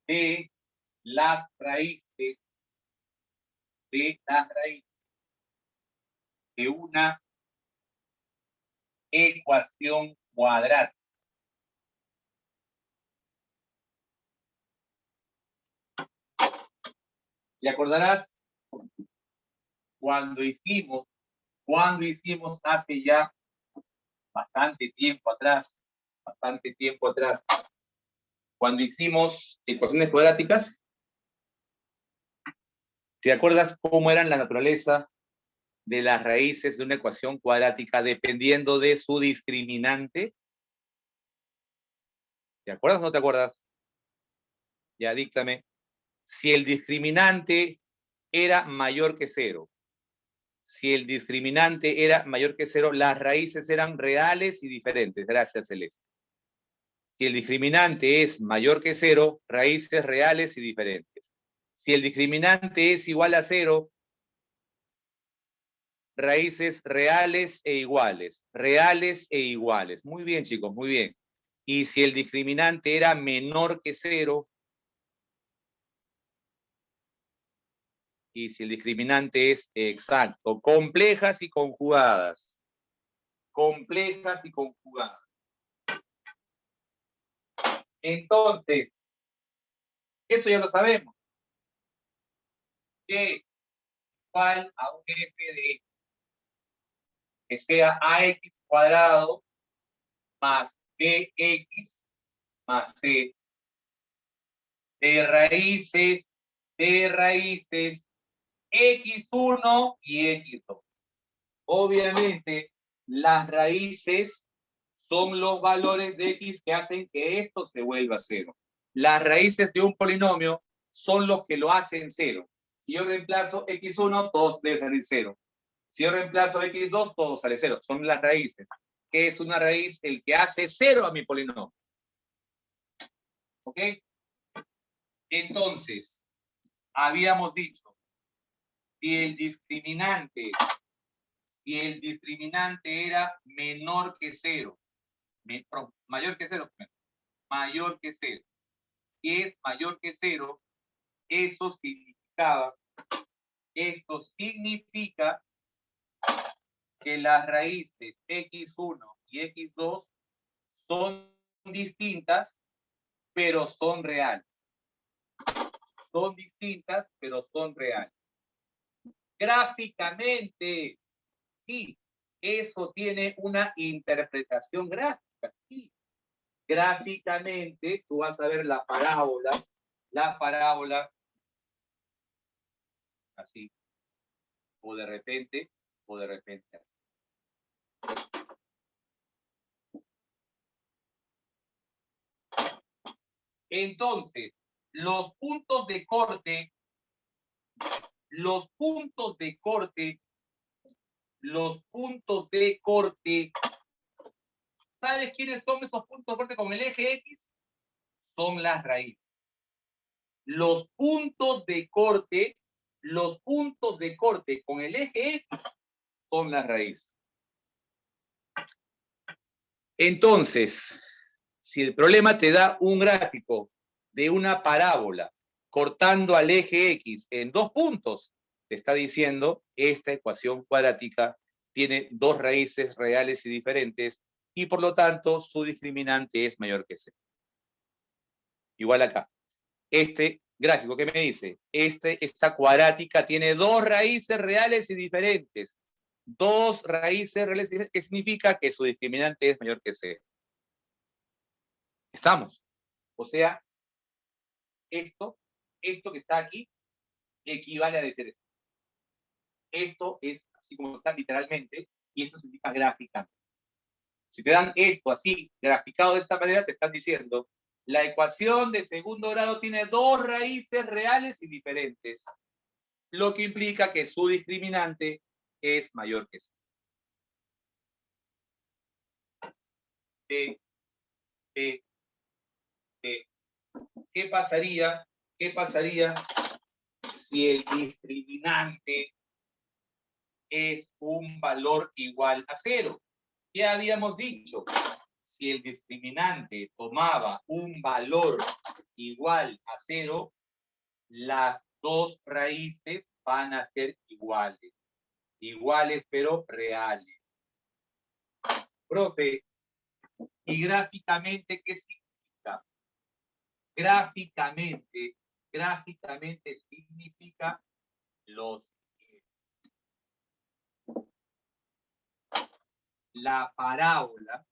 de las raíces de una ecuación cuadrática. ¿Te acordarás cuando hicimos hace ya bastante tiempo atrás, cuando hicimos ecuaciones cuadráticas? ¿Te acuerdas cómo eran la naturaleza de las raíces de una ecuación cuadrática dependiendo de su discriminante? ¿Te acuerdas o no te acuerdas? Ya díctame. Si el discriminante era mayor que 0, si el discriminante era mayor que 0, las raíces eran reales y diferentes. Gracias, Celeste. Si el discriminante es mayor que 0, raíces reales y diferentes. Si el discriminante es igual a 0, raíces reales e iguales. Reales e iguales. Muy bien, chicos, muy bien. Y si el discriminante era menor que 0, y si el discriminante es exacto, complejas y conjugadas. Complejas y conjugadas. Entonces, eso ya lo sabemos. Que igual a un f de x, que sea ax cuadrado más bx más c de raíces x1 y x2. Obviamente, las raíces son los valores de x que hacen que esto se vuelva 0. Las raíces de un polinomio son los que lo hacen 0. Si yo reemplazo x1, todos deben salir 0. Si yo reemplazo x2, todo sale 0. Son las raíces. ¿Qué es una raíz? El que hace 0 a mi polinomio. ¿Ok? Entonces, habíamos dicho, si el discriminante era menor que 0, mayor que 0, mayor que 0, si es mayor que 0, esto significa que las raíces x1 y x2 son distintas, pero son reales. Son distintas, pero son reales. Gráficamente, sí, eso tiene una interpretación gráfica, sí. Gráficamente, tú vas a ver la parábola, así, o de repente así. Entonces, los puntos de corte, ¿sabes quiénes son esos puntos de corte con el eje X? Son las raíces. Los puntos de corte con el eje X son las raíces. Entonces, si el problema te da un gráfico de una parábola cortando al eje X en 2 puntos, te está diciendo esta ecuación cuadrática tiene 2 raíces reales y diferentes y por lo tanto su discriminante es mayor que 0. Igual acá. Este gráfico, ¿qué me dice? Esta cuadrática tiene 2 raíces reales y diferentes. 2 raíces reales y diferentes, que significa que su discriminante es mayor que 0. ¿Estamos? O sea, esto que está aquí, equivale a decir esto. Esto es así como está literalmente, y eso significa gráficamente. Si te dan esto así, graficado de esta manera, te están diciendo, la ecuación de segundo grado tiene dos raíces reales y diferentes, lo que implica que su discriminante es mayor que cero. ¿Qué pasaría si el discriminante es un valor igual a cero? ¿Qué habíamos dicho? Si el discriminante tomaba un valor igual a cero, las dos raíces van a ser iguales. Iguales pero reales. Profe, ¿y gráficamente qué significa? Gráficamente significa los la parábola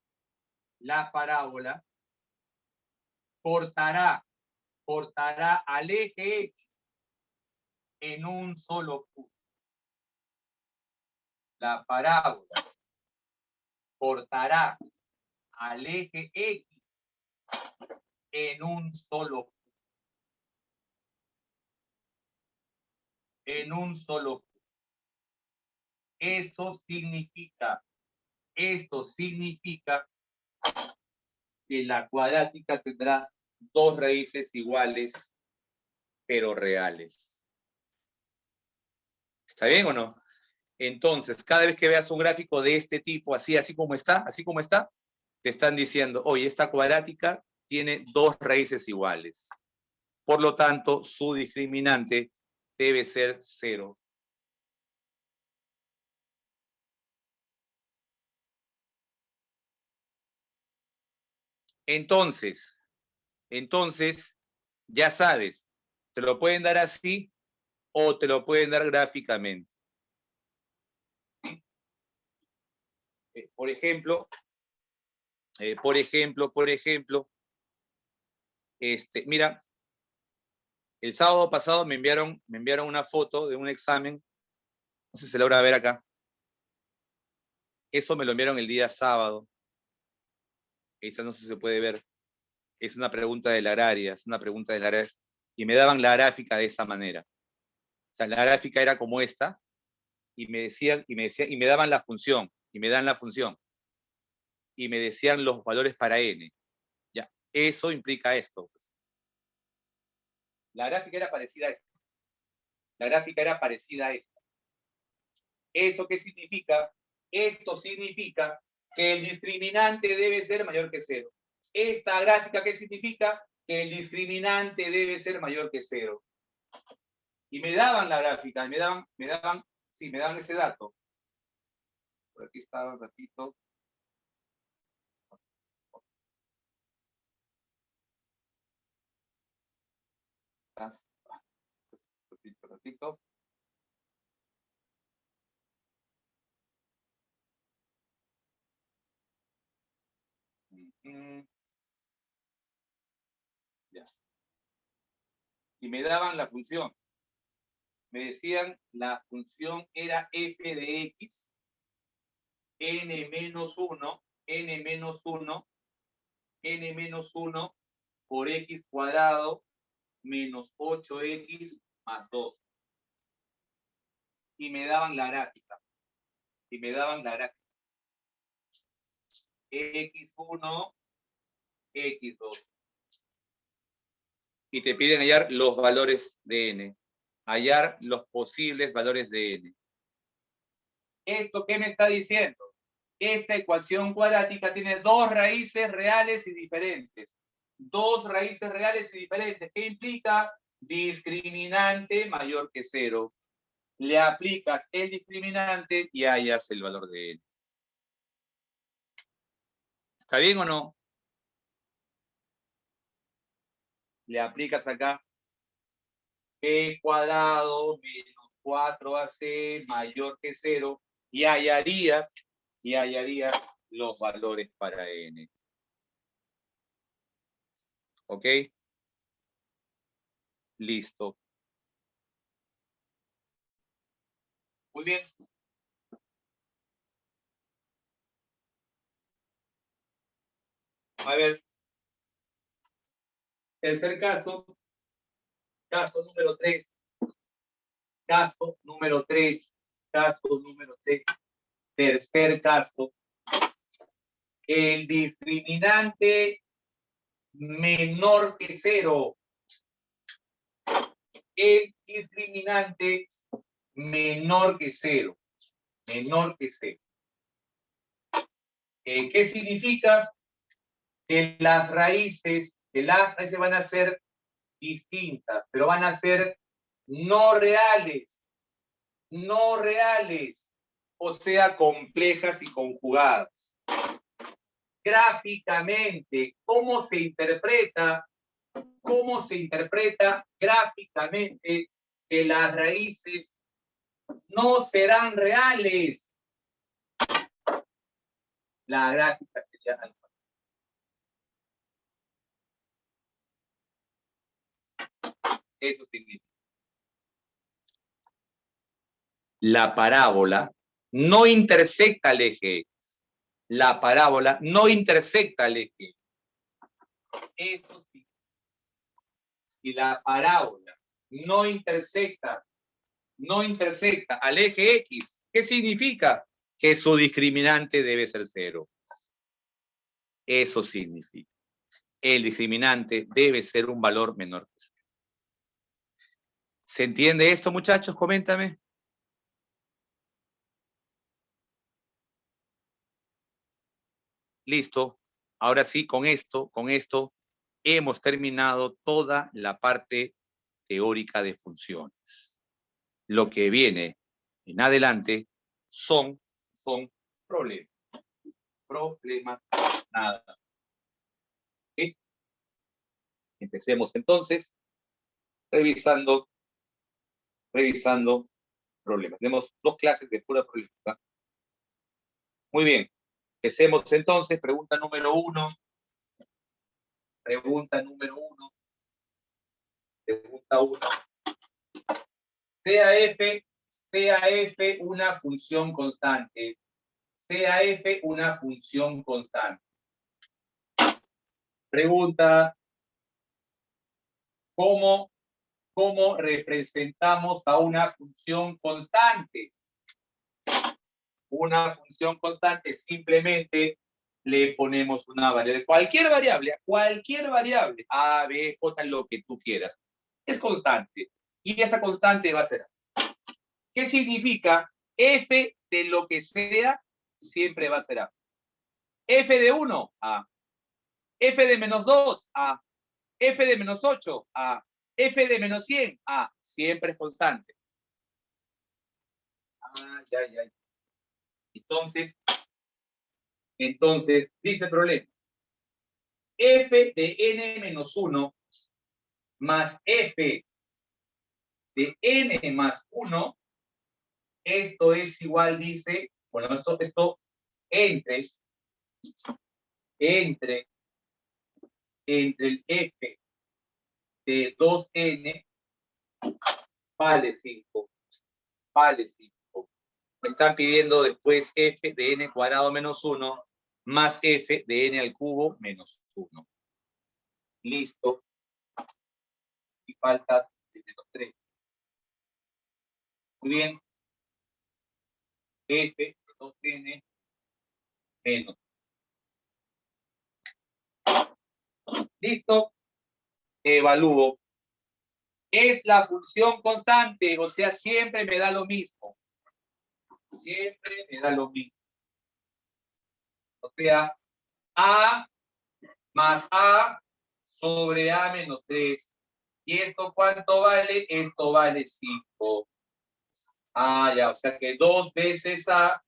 cortará al eje X en un solo punto. La parábola cortará al eje X en un solo punto. En un solo punto. Esto significa que la cuadrática tendrá dos raíces iguales, pero reales. ¿Está bien o no? Entonces, cada vez que veas un gráfico de este tipo, así como está, te están diciendo, oye, esta cuadrática tiene dos raíces iguales. Por lo tanto, su discriminante debe ser 0. Entonces, ya sabes, te lo pueden dar así o te lo pueden dar gráficamente. ¿Sí? Por ejemplo, mira, el sábado pasado me enviaron una foto de un examen, no sé si se logra ver acá. Eso me lo enviaron el día sábado. Esa no sé si se puede ver. Es una pregunta de la agraria, y me daban la gráfica de esa manera. O sea, la gráfica era como esta, y me daban la función, y me dan la función, y me decían los valores para n. Ya, eso implica esto. Pues. La gráfica era parecida a esta. ¿Eso qué significa? Esto significa que el discriminante debe ser mayor que 0. Esta gráfica, ¿qué significa? Que el discriminante debe ser mayor que 0. Y me daban la gráfica, me daban ese dato. Por aquí estaba un ratito. Ratito. Ya. Y me daban la función. Me decían la función era f de x, n menos 1 por x cuadrado menos 8x más 2. Y me daban la gráfica. x1, x2. Y te piden hallar los valores de n. Hallar los posibles valores de n. ¿Esto qué me está diciendo? Esta ecuación cuadrática tiene dos raíces reales y diferentes. Dos raíces reales y diferentes. ¿Qué implica? Discriminante mayor que 0. Le aplicas el discriminante y hallas el valor de n. ¿Está bien o no? Le aplicas acá b cuadrado menos 4ac mayor que 0 y hallarías los valores para n. ¿Ok? Listo. Muy bien. A ver. Tercer caso. Caso número 3. Caso número 3. Caso número 3. Tercer caso. El discriminante menor que 0. El discriminante menor que 0. Menor que 0. ¿Qué significa? Que las raíces van a ser distintas, pero van a ser no reales, o sea, complejas y conjugadas. Gráficamente, ¿cómo se interpreta gráficamente que las raíces no serán reales? La gráfica sería algo. Eso significa. La parábola no intersecta el eje X. La parábola no intersecta el eje X. Eso sí. Si la parábola no intersecta al eje X, ¿qué significa? Que su discriminante debe ser 0. Eso significa. El discriminante debe ser un valor menor que 0. ¿Se entiende esto, muchachos? Coméntame. Listo. Ahora sí, con esto hemos terminado toda la parte teórica de funciones. Lo que viene en adelante son problemas. Problemas, nada. ¿Sí? Empecemos entonces revisando problemas. Tenemos 2 clases de pura problemática. Muy bien. Empecemos entonces. Pregunta número 1. Pregunta 1. Sea f una función constante. Sea f una función constante. Pregunta, ¿cómo representamos a una función constante? Una función constante simplemente le ponemos una variable. Cualquier variable, A, B, J, lo que tú quieras. Es constante. Y esa constante va a ser A. ¿Qué significa? F de lo que sea siempre va a ser A. F de 1, A. F de menos 2, A. F de menos 8, A. F de menos 100, A. Siempre es constante. Ya. Entonces, dice el problema. F de n menos 1 más F de n más 1, esto es igual, dice, bueno, esto entre el F de 2n vale 5. Me están pidiendo después F de n cuadrado menos 1 más F de n al cubo menos 1. Listo. Y falta el menos 3. Muy bien. F de 2n menos. Listo. Evalúo. Es la función constante, o sea, siempre me da lo mismo. Siempre me da lo mismo. O sea, A más A sobre A menos 3. ¿Y esto cuánto vale? Esto vale 5. Ya, o sea que 2 veces A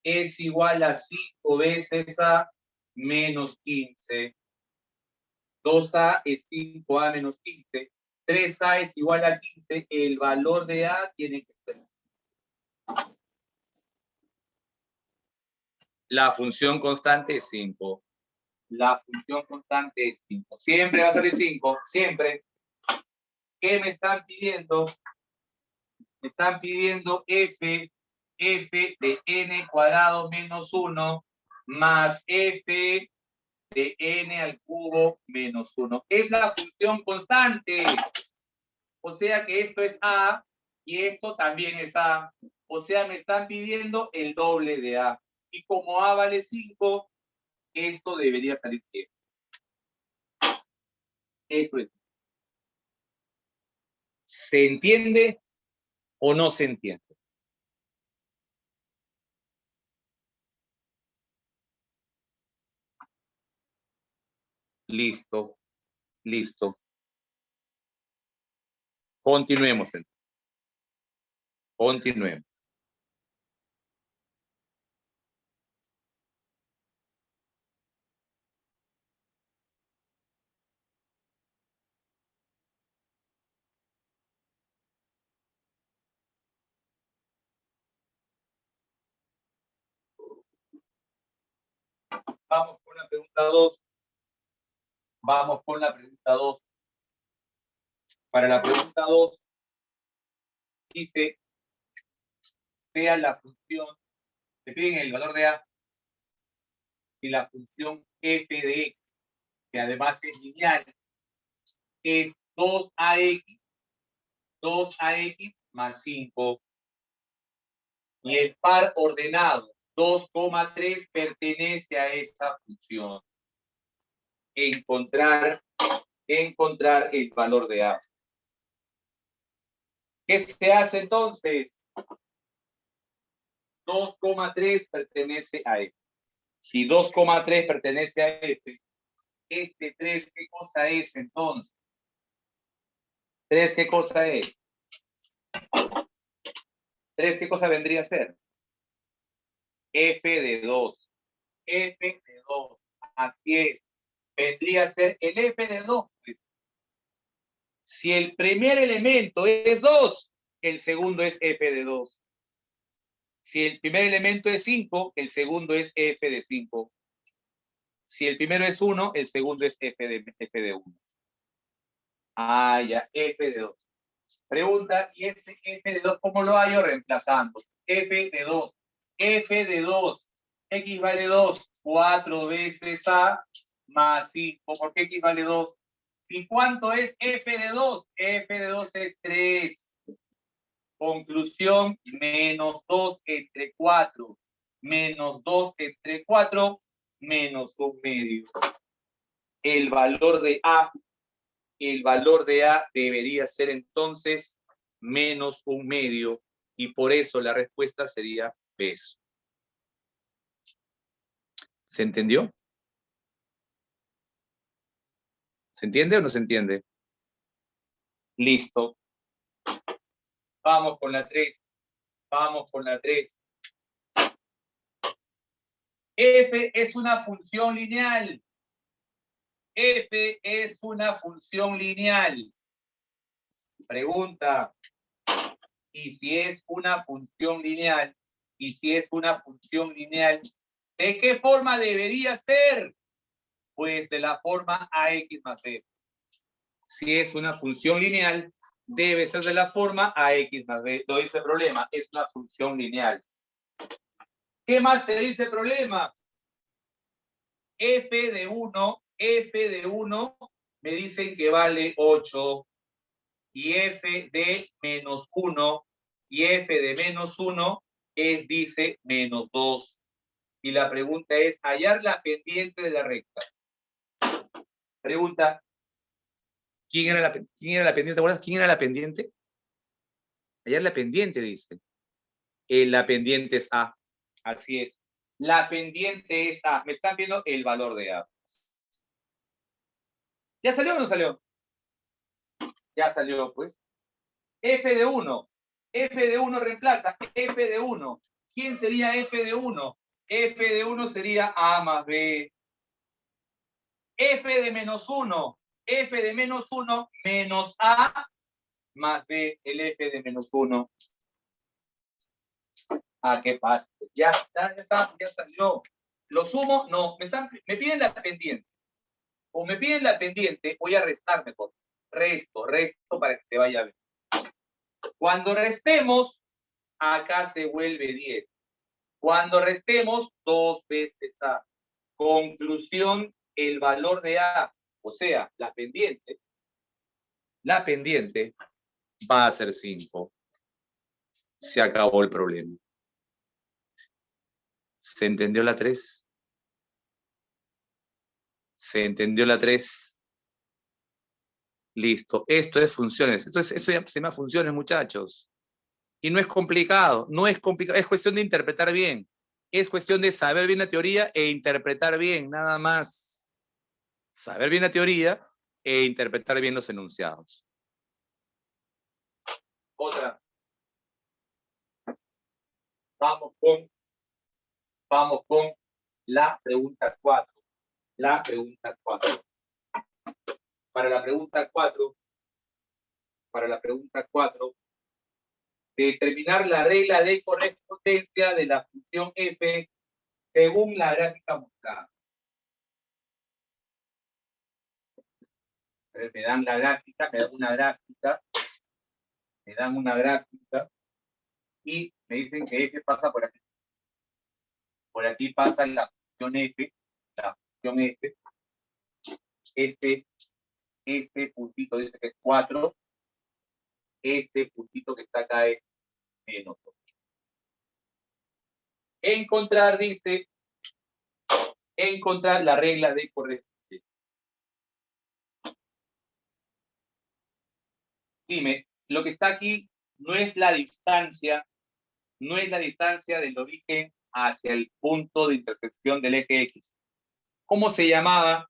es igual a 5 veces A menos 15. 2A es 5A menos 15. 3A es igual a 15. El valor de A tiene que ser. La función constante es 5. La función constante es 5. Siempre va a salir 5, siempre. ¿Qué me están pidiendo? Me están pidiendo f de n cuadrado menos 1 más f de n al cubo menos 1. Es la función constante. O sea que esto es a y esto también es a. O sea, me están pidiendo el doble de a. Y como a vale 5, esto debería salir bien. Eso es. ¿Se entiende o no se entiende? Listo, listo. Continuemos. Continuemos. Vamos con la pregunta 2. Vamos con la pregunta 2. Para la pregunta 2, dice, sea la función, te piden el valor de a, y la función f de x, que además es lineal, es 2ax más 5. Y el par ordenado 2,3 pertenece a esta función. Encontrar el valor de a. ¿Qué se hace entonces? 2,3 pertenece a f. Si 2,3 pertenece a f, este 3, ¿qué cosa es entonces? 3, ¿qué cosa es? 3, ¿qué cosa vendría a ser? F de 2. F de 2. Así es. Vendría a ser el F de 2. Si el primer elemento es 2, el segundo es F de 2. Si el primer elemento es 5, el segundo es F de 5. Si el primero es 1, el segundo es F de 1. Ah, ya, F de 2. Pregunta, ¿y ese F de 2 cómo lo hallo? Reemplazando. F de 2. F de 2. X vale 2. 4 veces A más 5. Porque X vale 2. ¿Y cuánto es F de 2? F de 2 es 3. Conclusión, menos 2 entre 4. Menos 2 entre 4, menos 1 medio. El valor de A debería ser entonces menos 1 medio, y por eso la respuesta sería peso. ¿Se entendió? ¿Se entiende o no se entiende? Listo. Vamos con la 3. Vamos con la 3. F es una función lineal. F es una función lineal. Pregunta, ¿y si es una función lineal? ¿Y si es una función lineal? ¿De qué forma debería ser? Pues de la forma ax más b. Si es una función lineal, debe ser de la forma ax más b. Lo dice el problema, es una función lineal. ¿Qué más te dice el problema? F de 1 me dicen que vale 8. Y f de menos 1 y f de menos 1 es, dice, menos 2. Y la pregunta es, hallar la pendiente de la recta. Pregunta, ¿quién era la pendiente? ¿Te acuerdas quién era la pendiente? Hallar la pendiente, dice. La pendiente es A. Así es. La pendiente es A. Me están viendo el valor de A. ¿Ya salió o no salió? Ya salió, pues. F de 1. F de 1 reemplaza. F de 1. ¿Quién sería F de 1? F de 1 sería A más B. F de menos 1. F de menos 1 menos A más B. El F de menos 1. Ah, qué fácil. Ya salió. ¿Lo sumo? No, me piden la pendiente. O me piden la pendiente, voy a restar mejor. Resto para que se vaya bien. Cuando restemos, acá se vuelve 10. Cuando restemos, 2 veces A. Conclusión, el valor de A, o sea, la pendiente va a ser 5. Se acabó el problema. ¿Se entendió la 3? ¿Se entendió la 3? Listo. Esto es funciones. Esto ya se llama funciones, muchachos. Y no es complicado. No es complicado. Es cuestión de interpretar bien. Es cuestión de saber bien la teoría e interpretar bien, nada más. Saber bien la teoría e interpretar bien los enunciados. Otra. Vamos con la pregunta 4. La pregunta 4. Para la pregunta 4, determinar la regla de correspondencia de la función f según la gráfica mostrada. Me dan la gráfica, me dan una gráfica y me dicen que f pasa por aquí. Por aquí pasa la función f, este puntito dice que es 4, este puntito que está acá es menos 2. Encontrar la regla de correspondencia. Dime, lo que está aquí no es la distancia del origen hacia el punto de intersección del eje X. ¿Cómo se llamaba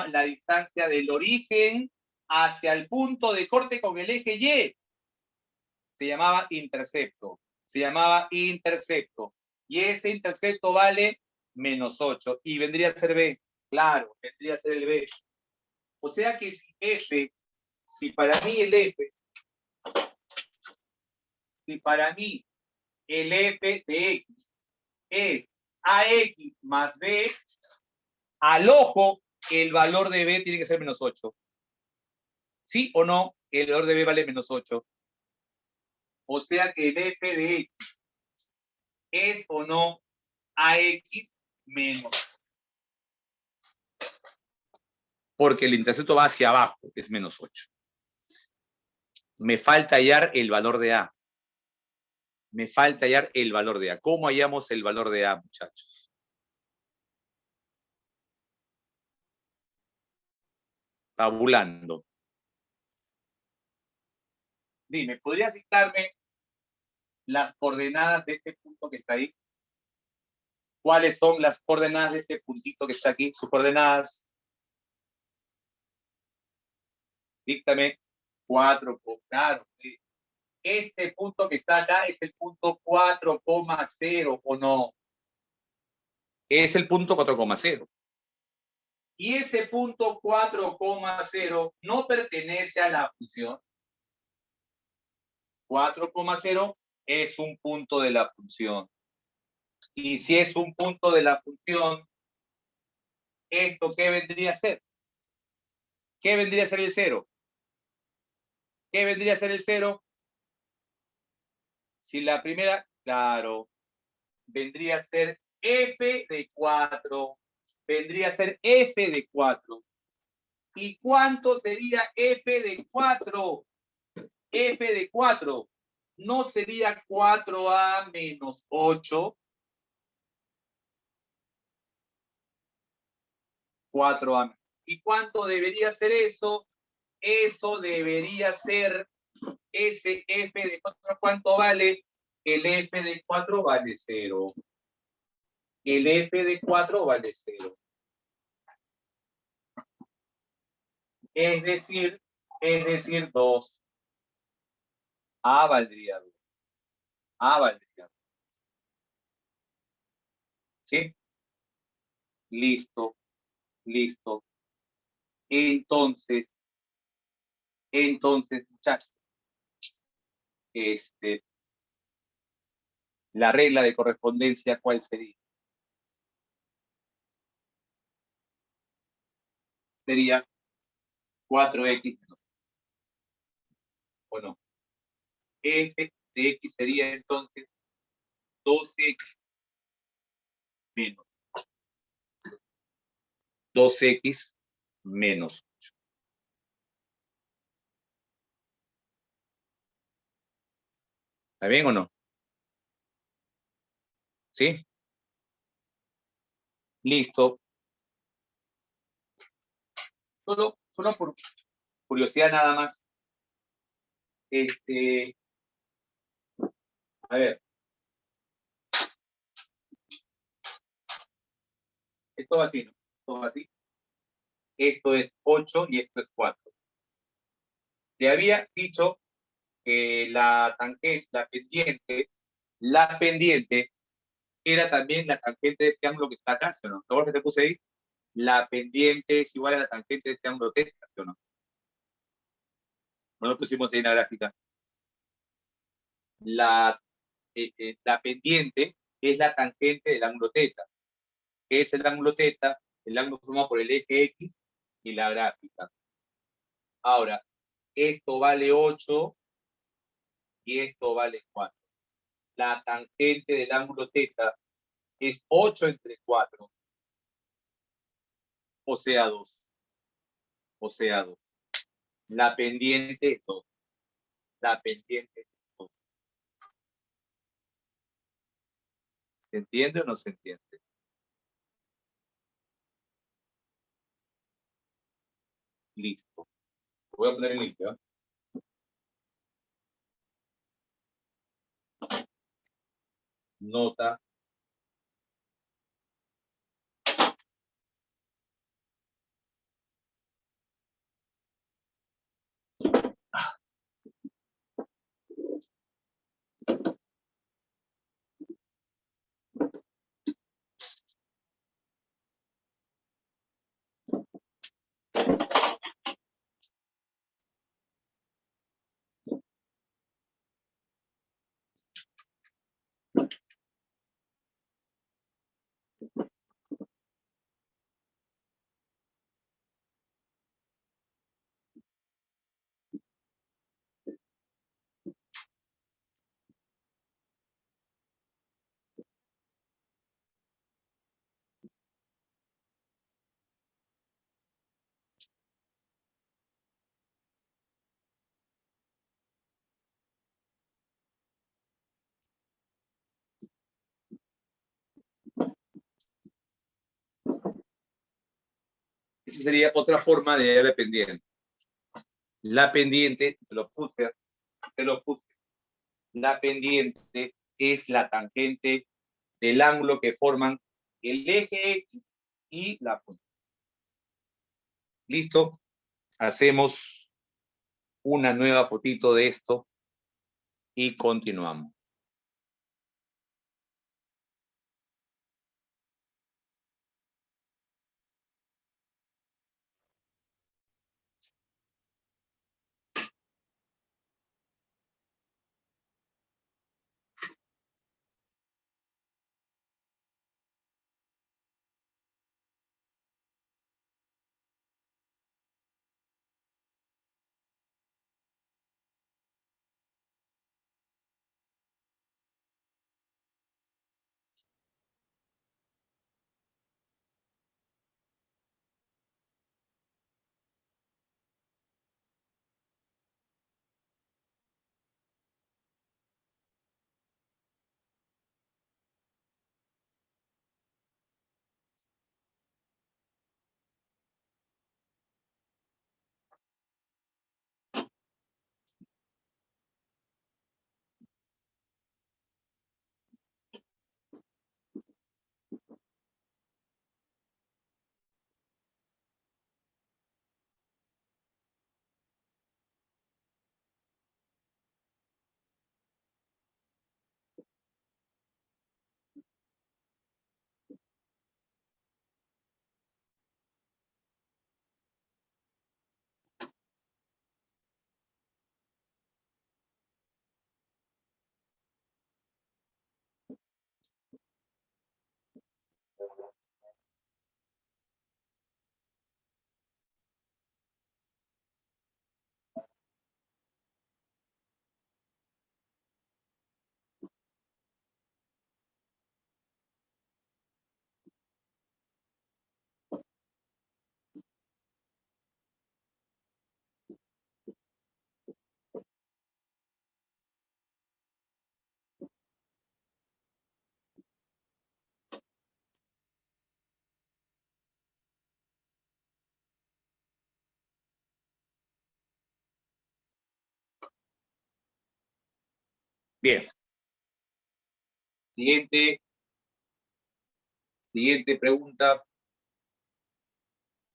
la distancia del origen hacia el punto de corte con el eje Y? Se llamaba intercepto. Y ese intercepto vale menos 8. Y vendría a ser B. Claro, vendría a ser el B. O sea que si para mí el F de X es AX más B, al ojo, el valor de B tiene que ser menos 8. ¿Sí o no? El valor de B vale menos 8. O sea que el F de X es o no AX menos. Porque el intercepto va hacia abajo, es menos 8. Me falta hallar el valor de A. ¿Cómo hallamos el valor de A, muchachos? Tabulando. Dime, ¿podrías dictarme las coordenadas de este punto que está ahí? ¿Cuáles son las coordenadas de este puntito que está aquí? Sus coordenadas. Díctame 4, claro. Este punto que está acá es el punto 4,0, ¿o no? Es el punto 4,0. Y ese punto 4,0 no pertenece a la función. 4,0 es un punto de la función. Y si es un punto de la función, ¿esto qué vendría a ser? ¿Qué vendría a ser el 0? ¿Qué vendría a ser el 0? Si la primera, claro, vendría a ser f de 4. Vendría a ser f de 4. ¿Y cuánto sería f de 4? F de 4. ¿No sería 4a menos 8? 4a. ¿Y cuánto debería ser eso? Eso debería ser ese f de 4. ¿Cuánto vale? El f de 4 vale 0. El f de 4 vale 0. Es decir 2. A valdría 2. ¿Sí? Listo. Entonces, muchachos, la regla de correspondencia, ¿cuál sería? sería 4x menos 8. ¿O no? F de x sería entonces 12x menos 2x menos 8. ¿Está bien o no? ¿Sí? Listo. Solo por curiosidad nada más. A ver. Esto va así, ¿no? Esto va así. Esto es 8 y esto es 4. Le había dicho que la tangente, la pendiente era también la tangente de este ángulo que está acá, ¿sí o no? ¿Todo lo que te puse ahí? La pendiente es igual a la tangente de este ángulo θ, ¿sí o no? No lo pusimos ahí en la gráfica. La pendiente es la tangente del ángulo θ. ¿Qué es el ángulo θ? El ángulo formado por el eje X y la gráfica. Ahora, esto vale 8 y esto vale 4. La tangente del ángulo θ es 8 entre 4, o sea 2. O sea 2. La pendiente es 2. La pendiente es 2. ¿Se entiende o no se entiende? Listo. Voy a poner el link, ¿no? Nota. Esa sería otra forma de hallar la pendiente. La pendiente, te lo puse. La pendiente es la tangente del ángulo que forman el eje X y la punta. Listo. Hacemos una nueva fotito de esto y continuamos. Bien. Siguiente pregunta.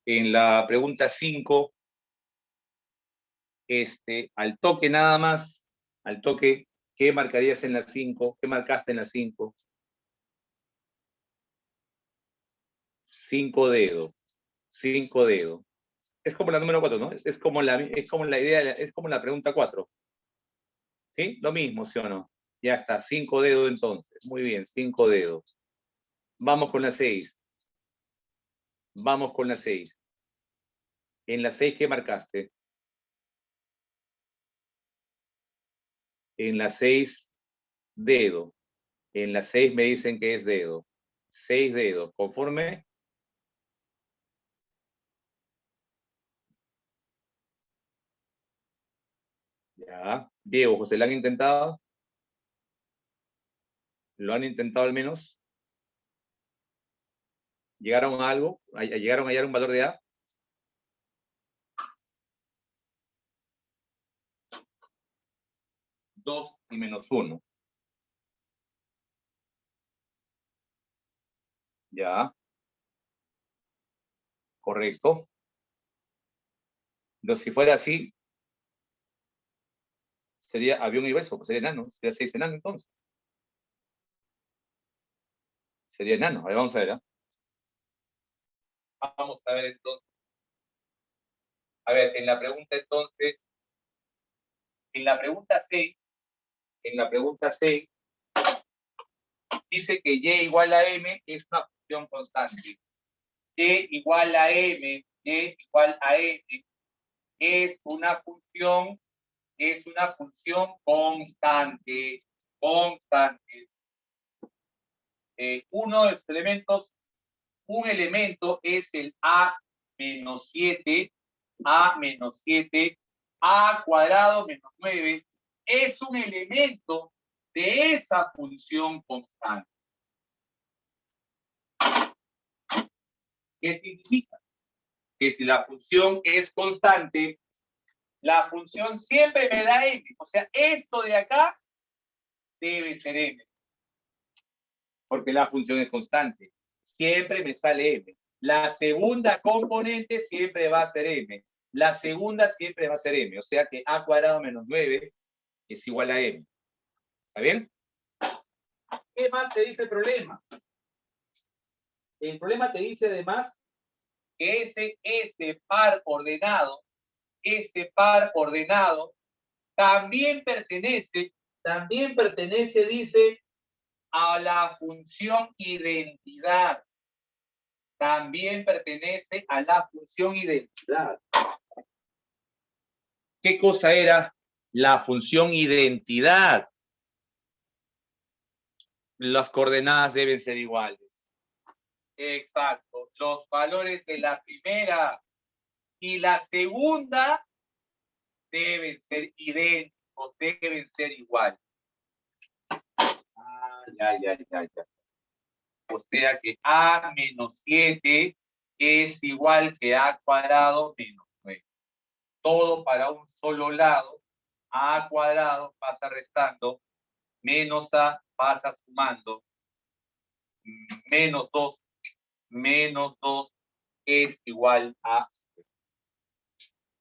En la pregunta 5, al toque nada más, al toque, ¿qué marcarías en la 5? ¿Qué marcaste en la 5? 5 dedos. 5 dedos. Es como la número 4, ¿no? Es como la idea, es como la pregunta 4. ¿Sí? Lo mismo, ¿sí o no? Ya está, 5 dedos entonces. Muy bien, 5 dedos. Vamos con la 6. Vamos con la 6. En la 6, ¿qué marcaste? En la 6, dedo. En la 6 me dicen que es dedo. 6 dedos. ¿Conforme? Ya. Diego, José, ¿lo han intentado? ¿Lo han intentado al menos? ¿Llegaron a algo? ¿Llegaron a hallar un valor de A? Dos y menos 1. Ya. Correcto. Entonces, si fuera así, sería avión y verso, pues sería enano. Sería 6 enano entonces. Sería enano. A ver, vamos a ver. Vamos a ver entonces. A ver, en la pregunta entonces, en la pregunta 6, dice que y igual a m es una función constante. Y igual a m, y igual a m es una función constante. Constante. Uno de los elementos, un elemento es el a menos 7, a menos 7, a cuadrado menos 9, es un elemento de esa función constante. ¿Qué significa? Que si la función es constante, la función siempre me da m. O sea, esto de acá debe ser m. Porque la función es constante. Siempre me sale m. La segunda componente siempre va a ser m. La segunda siempre va a ser m. O sea que a cuadrado menos 9 es igual a m. ¿Está bien? ¿Qué más te dice el problema? El problema te dice además que ese par ordenado también pertenece, dice, a la función identidad. También pertenece a la función identidad. ¿Qué cosa era la función identidad? Las coordenadas deben ser iguales. Exacto. Los valores de la primera y la segunda deben ser idénticos, deben ser iguales. Ya. O sea que a menos 7 es igual que a cuadrado menos 9. Todo para un solo lado. A cuadrado pasa restando, menos a pasa sumando, menos 2 es igual a 0.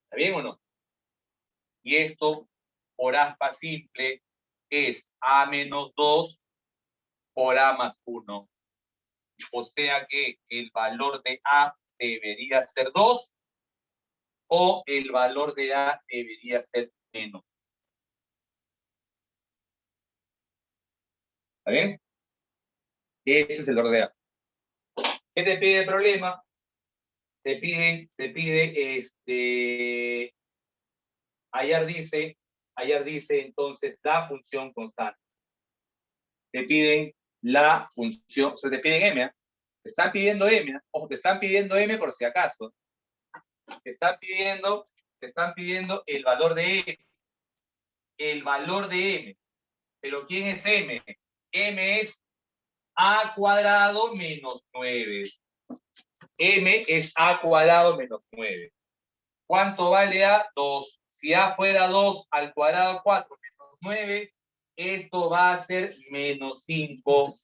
¿Está bien o no? Y esto, por aspa simple, es a menos 2 por a más 1. O sea que el valor de a debería ser 2 o el valor de a debería ser menos. ¿Está bien? Ese es el valor de a. ¿Qué te pide el problema? Te pide, ayer dice entonces la función constante. Te piden la función, o sea, te piden m, te están pidiendo m, ojo, te están pidiendo m por si acaso. Te están pidiendo el valor de m. El valor de m. Pero ¿quién es m? M es a cuadrado menos 9. M es a cuadrado menos 9. ¿Cuánto vale a? 2. Si a fuera 2 al cuadrado 4 menos 9, esto va a ser menos 5.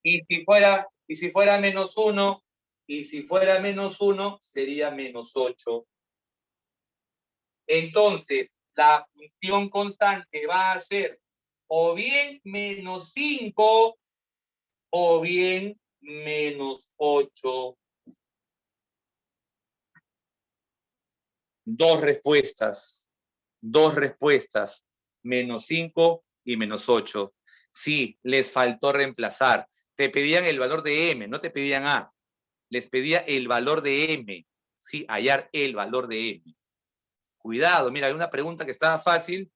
Y si fuera menos 1, y si fuera menos 1, sería menos 8. Entonces, la función constante va a ser o bien menos 5 o bien menos 8. Dos respuestas, menos 5 y menos 8. Sí, les faltó reemplazar. Te pedían el valor de M, no te pedían A. Les pedía el valor de M. Sí, hallar el valor de M. Cuidado, mira, hay una pregunta que estaba fácil,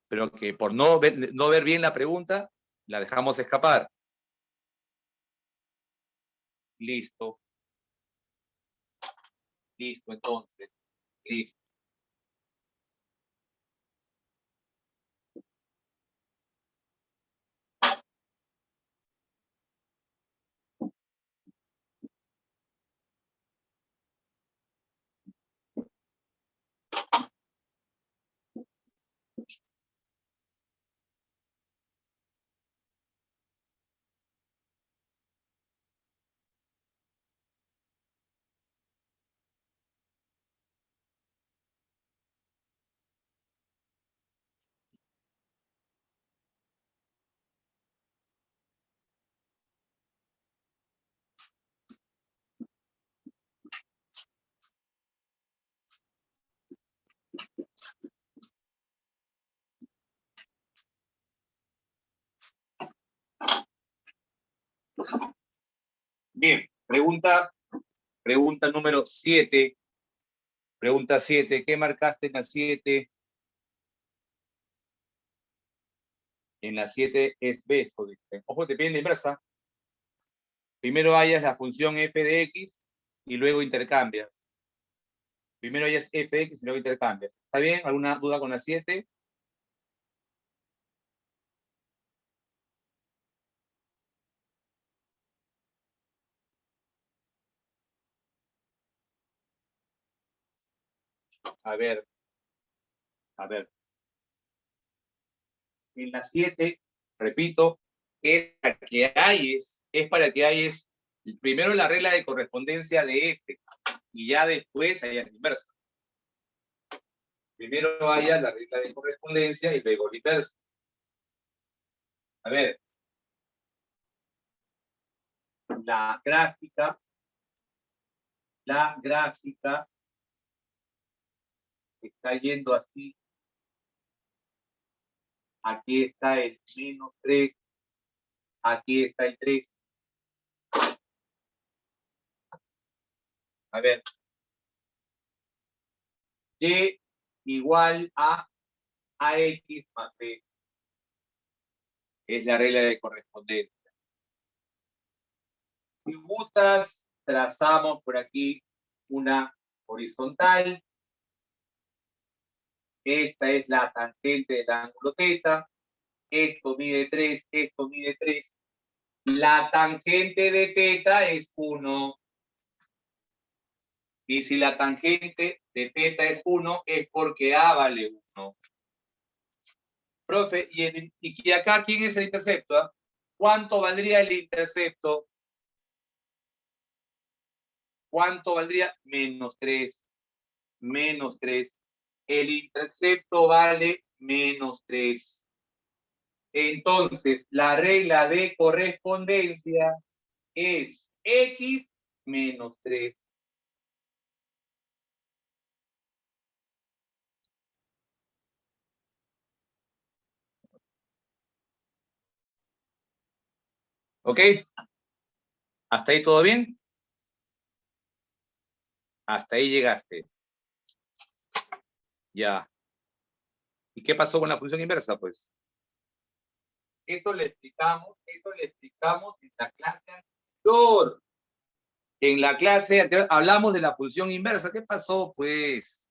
pero que por no ver bien la pregunta, la dejamos escapar. Listo. Listo, entonces. Listo. Bien, pregunta número 7. Pregunta 7. ¿Qué marcaste en la 7? En la 7 es B, eso dice. Ojo, te piden la inversa. Primero hallas la función f de x y luego intercambias. Primero hallas f de x y luego intercambias. ¿Está bien? ¿Alguna duda con la 7? A ver. En la 7, repito, es para que hayas primero la regla de correspondencia de f y ya después hayas la inversa. Primero hayas la regla de correspondencia y luego la inversa. A ver. La gráfica está yendo así. Aquí está el menos 3. Aquí está el 3. A ver. Y igual a AX más B. Es la regla de correspondencia. Si gustas, trazamos por aquí una horizontal. Esta es la tangente del ángulo θ. Esto mide 3, esto mide 3. La tangente de θ es 1. Y si la tangente de θ es 1, es porque A vale 1. Profe, y acá, ¿quién es el intercepto? ¿Cuánto valdría el intercepto? ¿Cuánto valdría? Menos 3. Menos 3. El intercepto vale menos 3. Entonces, la regla de correspondencia es x menos 3. ¿Ok? ¿Hasta ahí todo bien? Hasta ahí llegaste. Ya. ¿Y qué pasó con la función inversa? Pues eso le explicamos en la clase anterior. En la clase anterior hablamos de la función inversa. ¿Qué pasó? Pues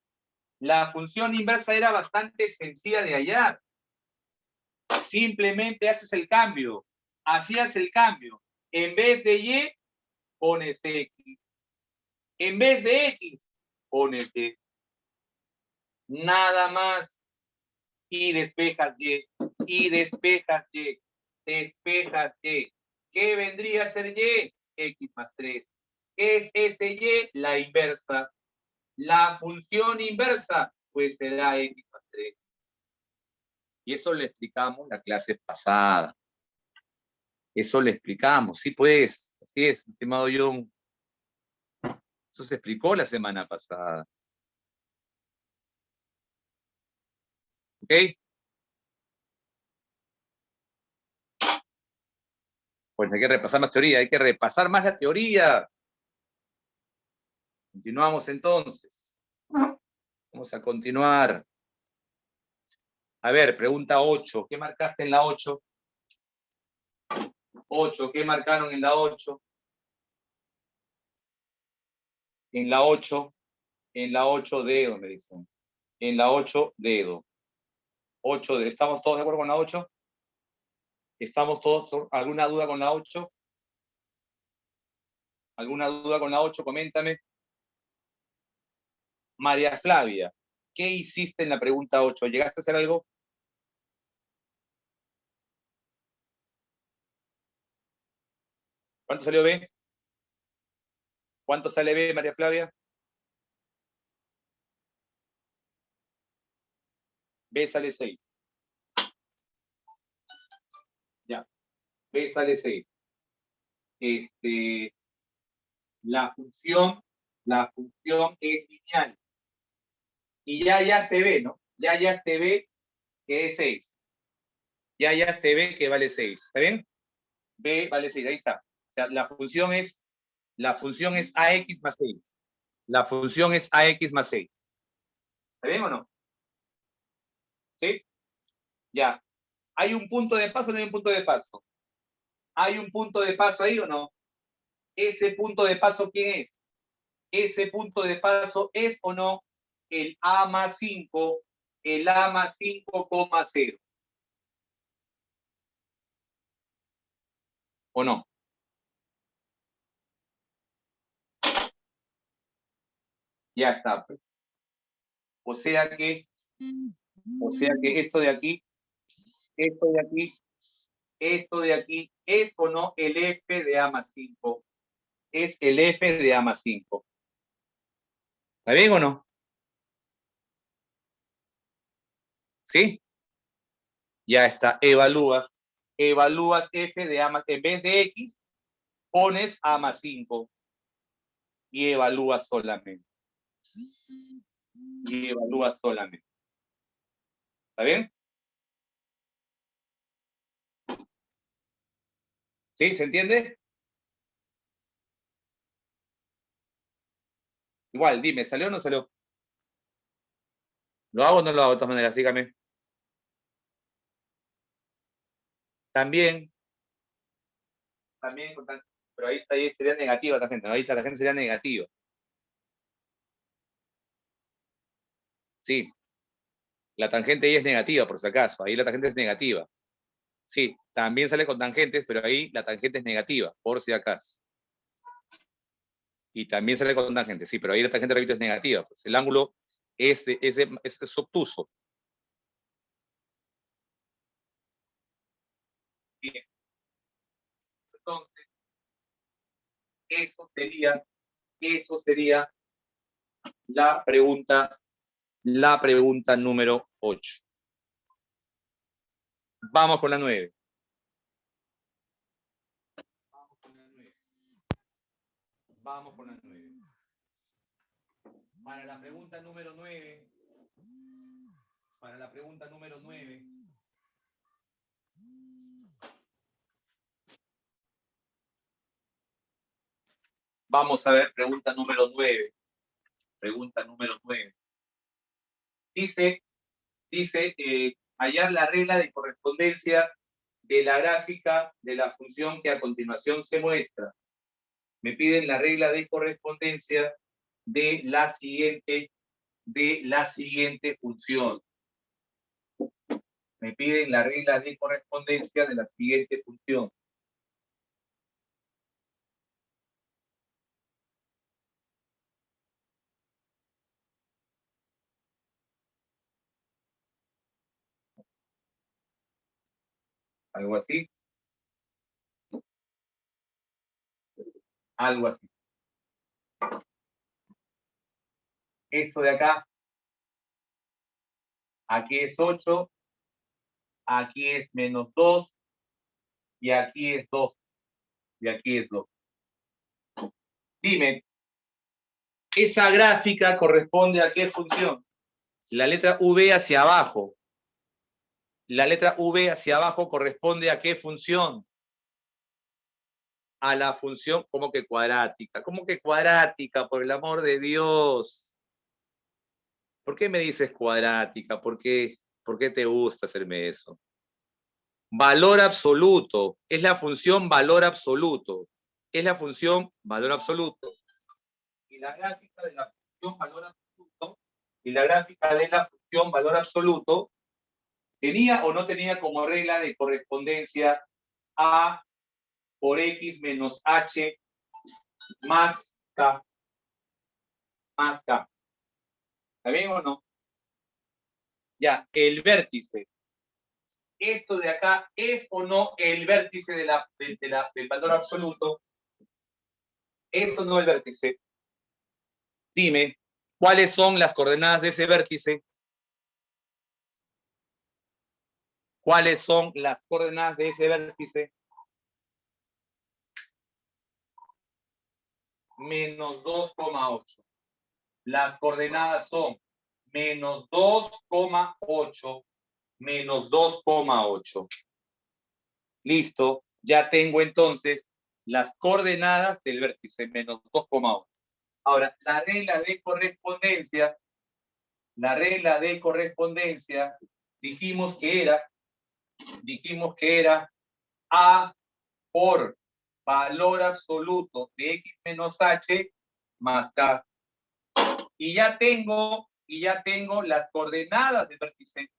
la función inversa era bastante sencilla de hallar. Simplemente haces el cambio. Hacías el cambio. En vez de y, pones x. En vez de x, pones y. Nada más. Y despejas y. y despejas y. Despejas y. ¿Qué vendría a ser y? X más 3. ¿Qué es ese y? La inversa. La función inversa, pues será X más 3. Y eso le explicamos la clase pasada. Eso le explicamos. Sí, pues. Así es, estimado John. Eso se explicó la semana pasada. ¿Ok? Pues hay que repasar más teoría. Hay que repasar más la teoría. Continuamos entonces. Vamos a continuar. A ver, pregunta 8. ¿Qué marcaste en la 8? 8. ¿Qué marcaron en la 8? En la 8. En la 8 dedo, me dicen. En la 8 dedo. 8 dedo. ¿Estamos todos de acuerdo con la 8? ¿Estamos todos? ¿Alguna duda con la 8? ¿Alguna duda con la 8? Coméntame. María Flavia, ¿qué hiciste en la pregunta 8? ¿Llegaste a hacer algo? ¿Cuánto salió B? ¿Cuánto sale B, María Flavia? B sale 6. Ya. B sale 6. La función es lineal. Y ya se ve, ¿no? Ya se ve que es 6. Ya se ve que vale 6. ¿Está bien? B vale 6. Ahí está. O sea, la función es AX más 6. La función es AX más 6. ¿Está bien o no? ¿Sí? Ya. ¿Hay un punto de paso o no hay un punto de paso? ¿Hay un punto de paso ahí o no? ¿Ese punto de paso quién es? ¿Ese punto de paso es o no el A más 5, el A más 5,0? ¿O no? Ya está. O sea que esto de aquí, esto de aquí, esto de aquí, ¿es o no el F de A más 5? Es el F de A más 5. ¿Está bien o no? ¿Sí? Ya está. Evalúas F de A más, en vez de X, pones A más 5 y evalúas solamente. ¿Está bien? ¿Sí? ¿Se entiende? Igual, dime, ¿salió o no salió? ¿Lo hago o no lo hago de todas maneras? Dígame. También, pero ahí sería negativa la gente, ¿no? Ahí la gente sería negativa. Sí, la tangente ahí es negativa, por si acaso. Ahí la tangente es negativa. Sí, también sale con tangentes, pero ahí la tangente es negativa, por si acaso. Y también sale con tangentes, sí, pero ahí la tangente, repito, es negativa. Pues el ángulo es obtuso. Bien. Entonces, eso sería la pregunta número 8. Vamos con la 9. Vamos con la 9. Para la pregunta número 9, vamos a ver pregunta número 9. Dice hallar la regla de correspondencia de la gráfica de la función que a continuación se muestra. Me piden la regla de correspondencia de la siguiente función. Me piden la regla de correspondencia de la siguiente función. Algo así. Algo así. Esto de acá, aquí es 8, aquí es menos 2, y aquí es 2, y aquí es 2. Dime, ¿esa gráfica corresponde a qué función? La letra V hacia abajo. La letra V hacia abajo corresponde a qué función? A la función, ¿cómo que cuadrática? ¿Cómo que cuadrática? Por el amor de Dios. ¿Por qué me dices cuadrática? ¿Por qué te gusta hacerme eso? Valor absoluto. Es la función valor absoluto. Es la función valor absoluto. Y la gráfica de la función valor absoluto, ¿tenía o no tenía como regla de correspondencia A por X menos H más K? Más K. ¿Está bien o no? Ya, el vértice. ¿Esto de acá es o no el vértice del valor absoluto? ¿Es o no el vértice? Dime, ¿cuáles son las coordenadas de ese vértice? ¿Cuáles son las coordenadas de ese vértice? Menos 2,8. Las coordenadas son menos 2,8, menos 2,8. Listo, ya tengo entonces las coordenadas del vértice, menos 2,8. Ahora, la regla de correspondencia, dijimos que era A por valor absoluto de X menos H más K. Y ya tengo las coordenadas del vértice.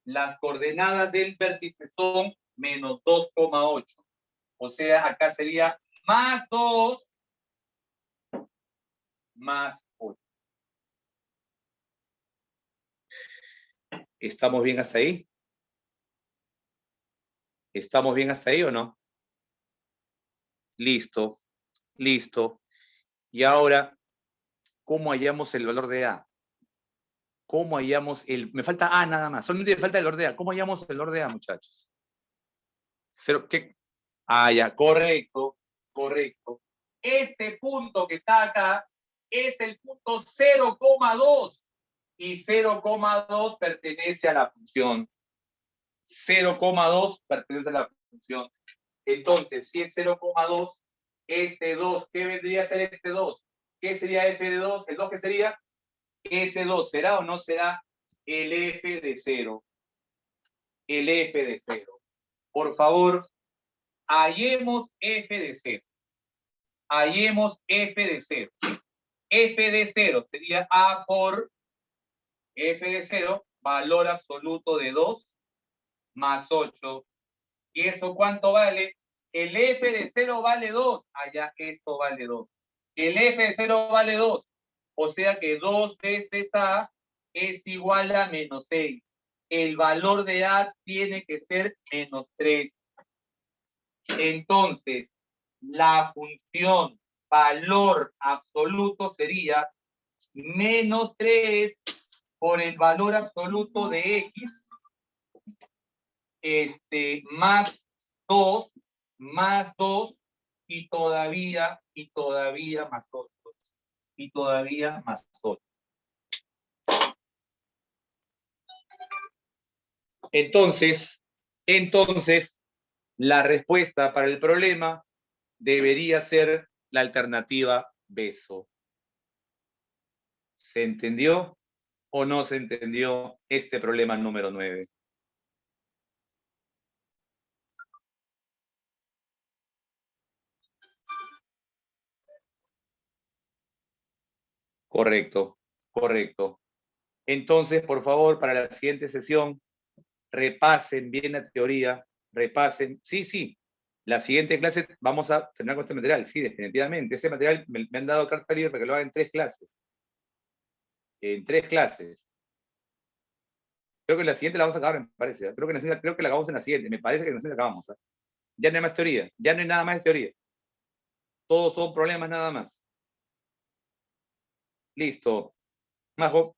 Las coordenadas del vértice son menos 2,8. O sea, acá sería más 2 más 8. ¿Estamos bien hasta ahí? ¿Estamos bien hasta ahí o no? Listo, listo. Y ahora, ¿cómo hallamos el valor de A? ¿Cómo hallamos el...? Me falta A nada más, solamente me falta el valor de A. ¿Cómo hallamos el valor de A, muchachos? ¿Qué? Ah, ya, correcto, correcto. Este punto que está acá es el punto 0,2 y 0,2 pertenece a la función. 0,2 pertenece a la función. Entonces, si es 0,2, este 2, ¿qué vendría a ser este 2? ¿Qué sería f de 2? ¿El 2 qué sería? Ese 2, ¿será o no será el f de 0? El f de 0. Por favor, hallemos f de 0. Hallemos f de 0. F de 0 sería A por f de 0, valor absoluto de 2 más 8. ¿Y eso cuánto vale? El f de 0 vale 2. Allá esto vale 2. El f de 0 vale 2. O sea que 2 veces A es igual a menos 6. El valor de A tiene que ser menos 3. Entonces, la función valor absoluto sería menos 3 por el valor absoluto de X, más 2, y todavía más 8. Y todavía más 8. Entonces, la respuesta para el problema debería ser la alternativa beso. ¿Se entendió o no se entendió este problema número 9? Correcto, correcto. Entonces, por favor, para la siguiente sesión, repasen bien la teoría, repasen. Sí, la siguiente clase vamos a terminar con este material, sí, definitivamente. Ese material me han dado carta libre para que lo haga en 3 clases. En 3 clases. Creo que la siguiente la vamos a acabar, me parece. Creo que la acabamos en la siguiente. Me parece que en la siguiente la acabamos. Ya no hay más teoría. Ya no hay nada más de teoría. Todos son problemas nada más. Listo. Majo.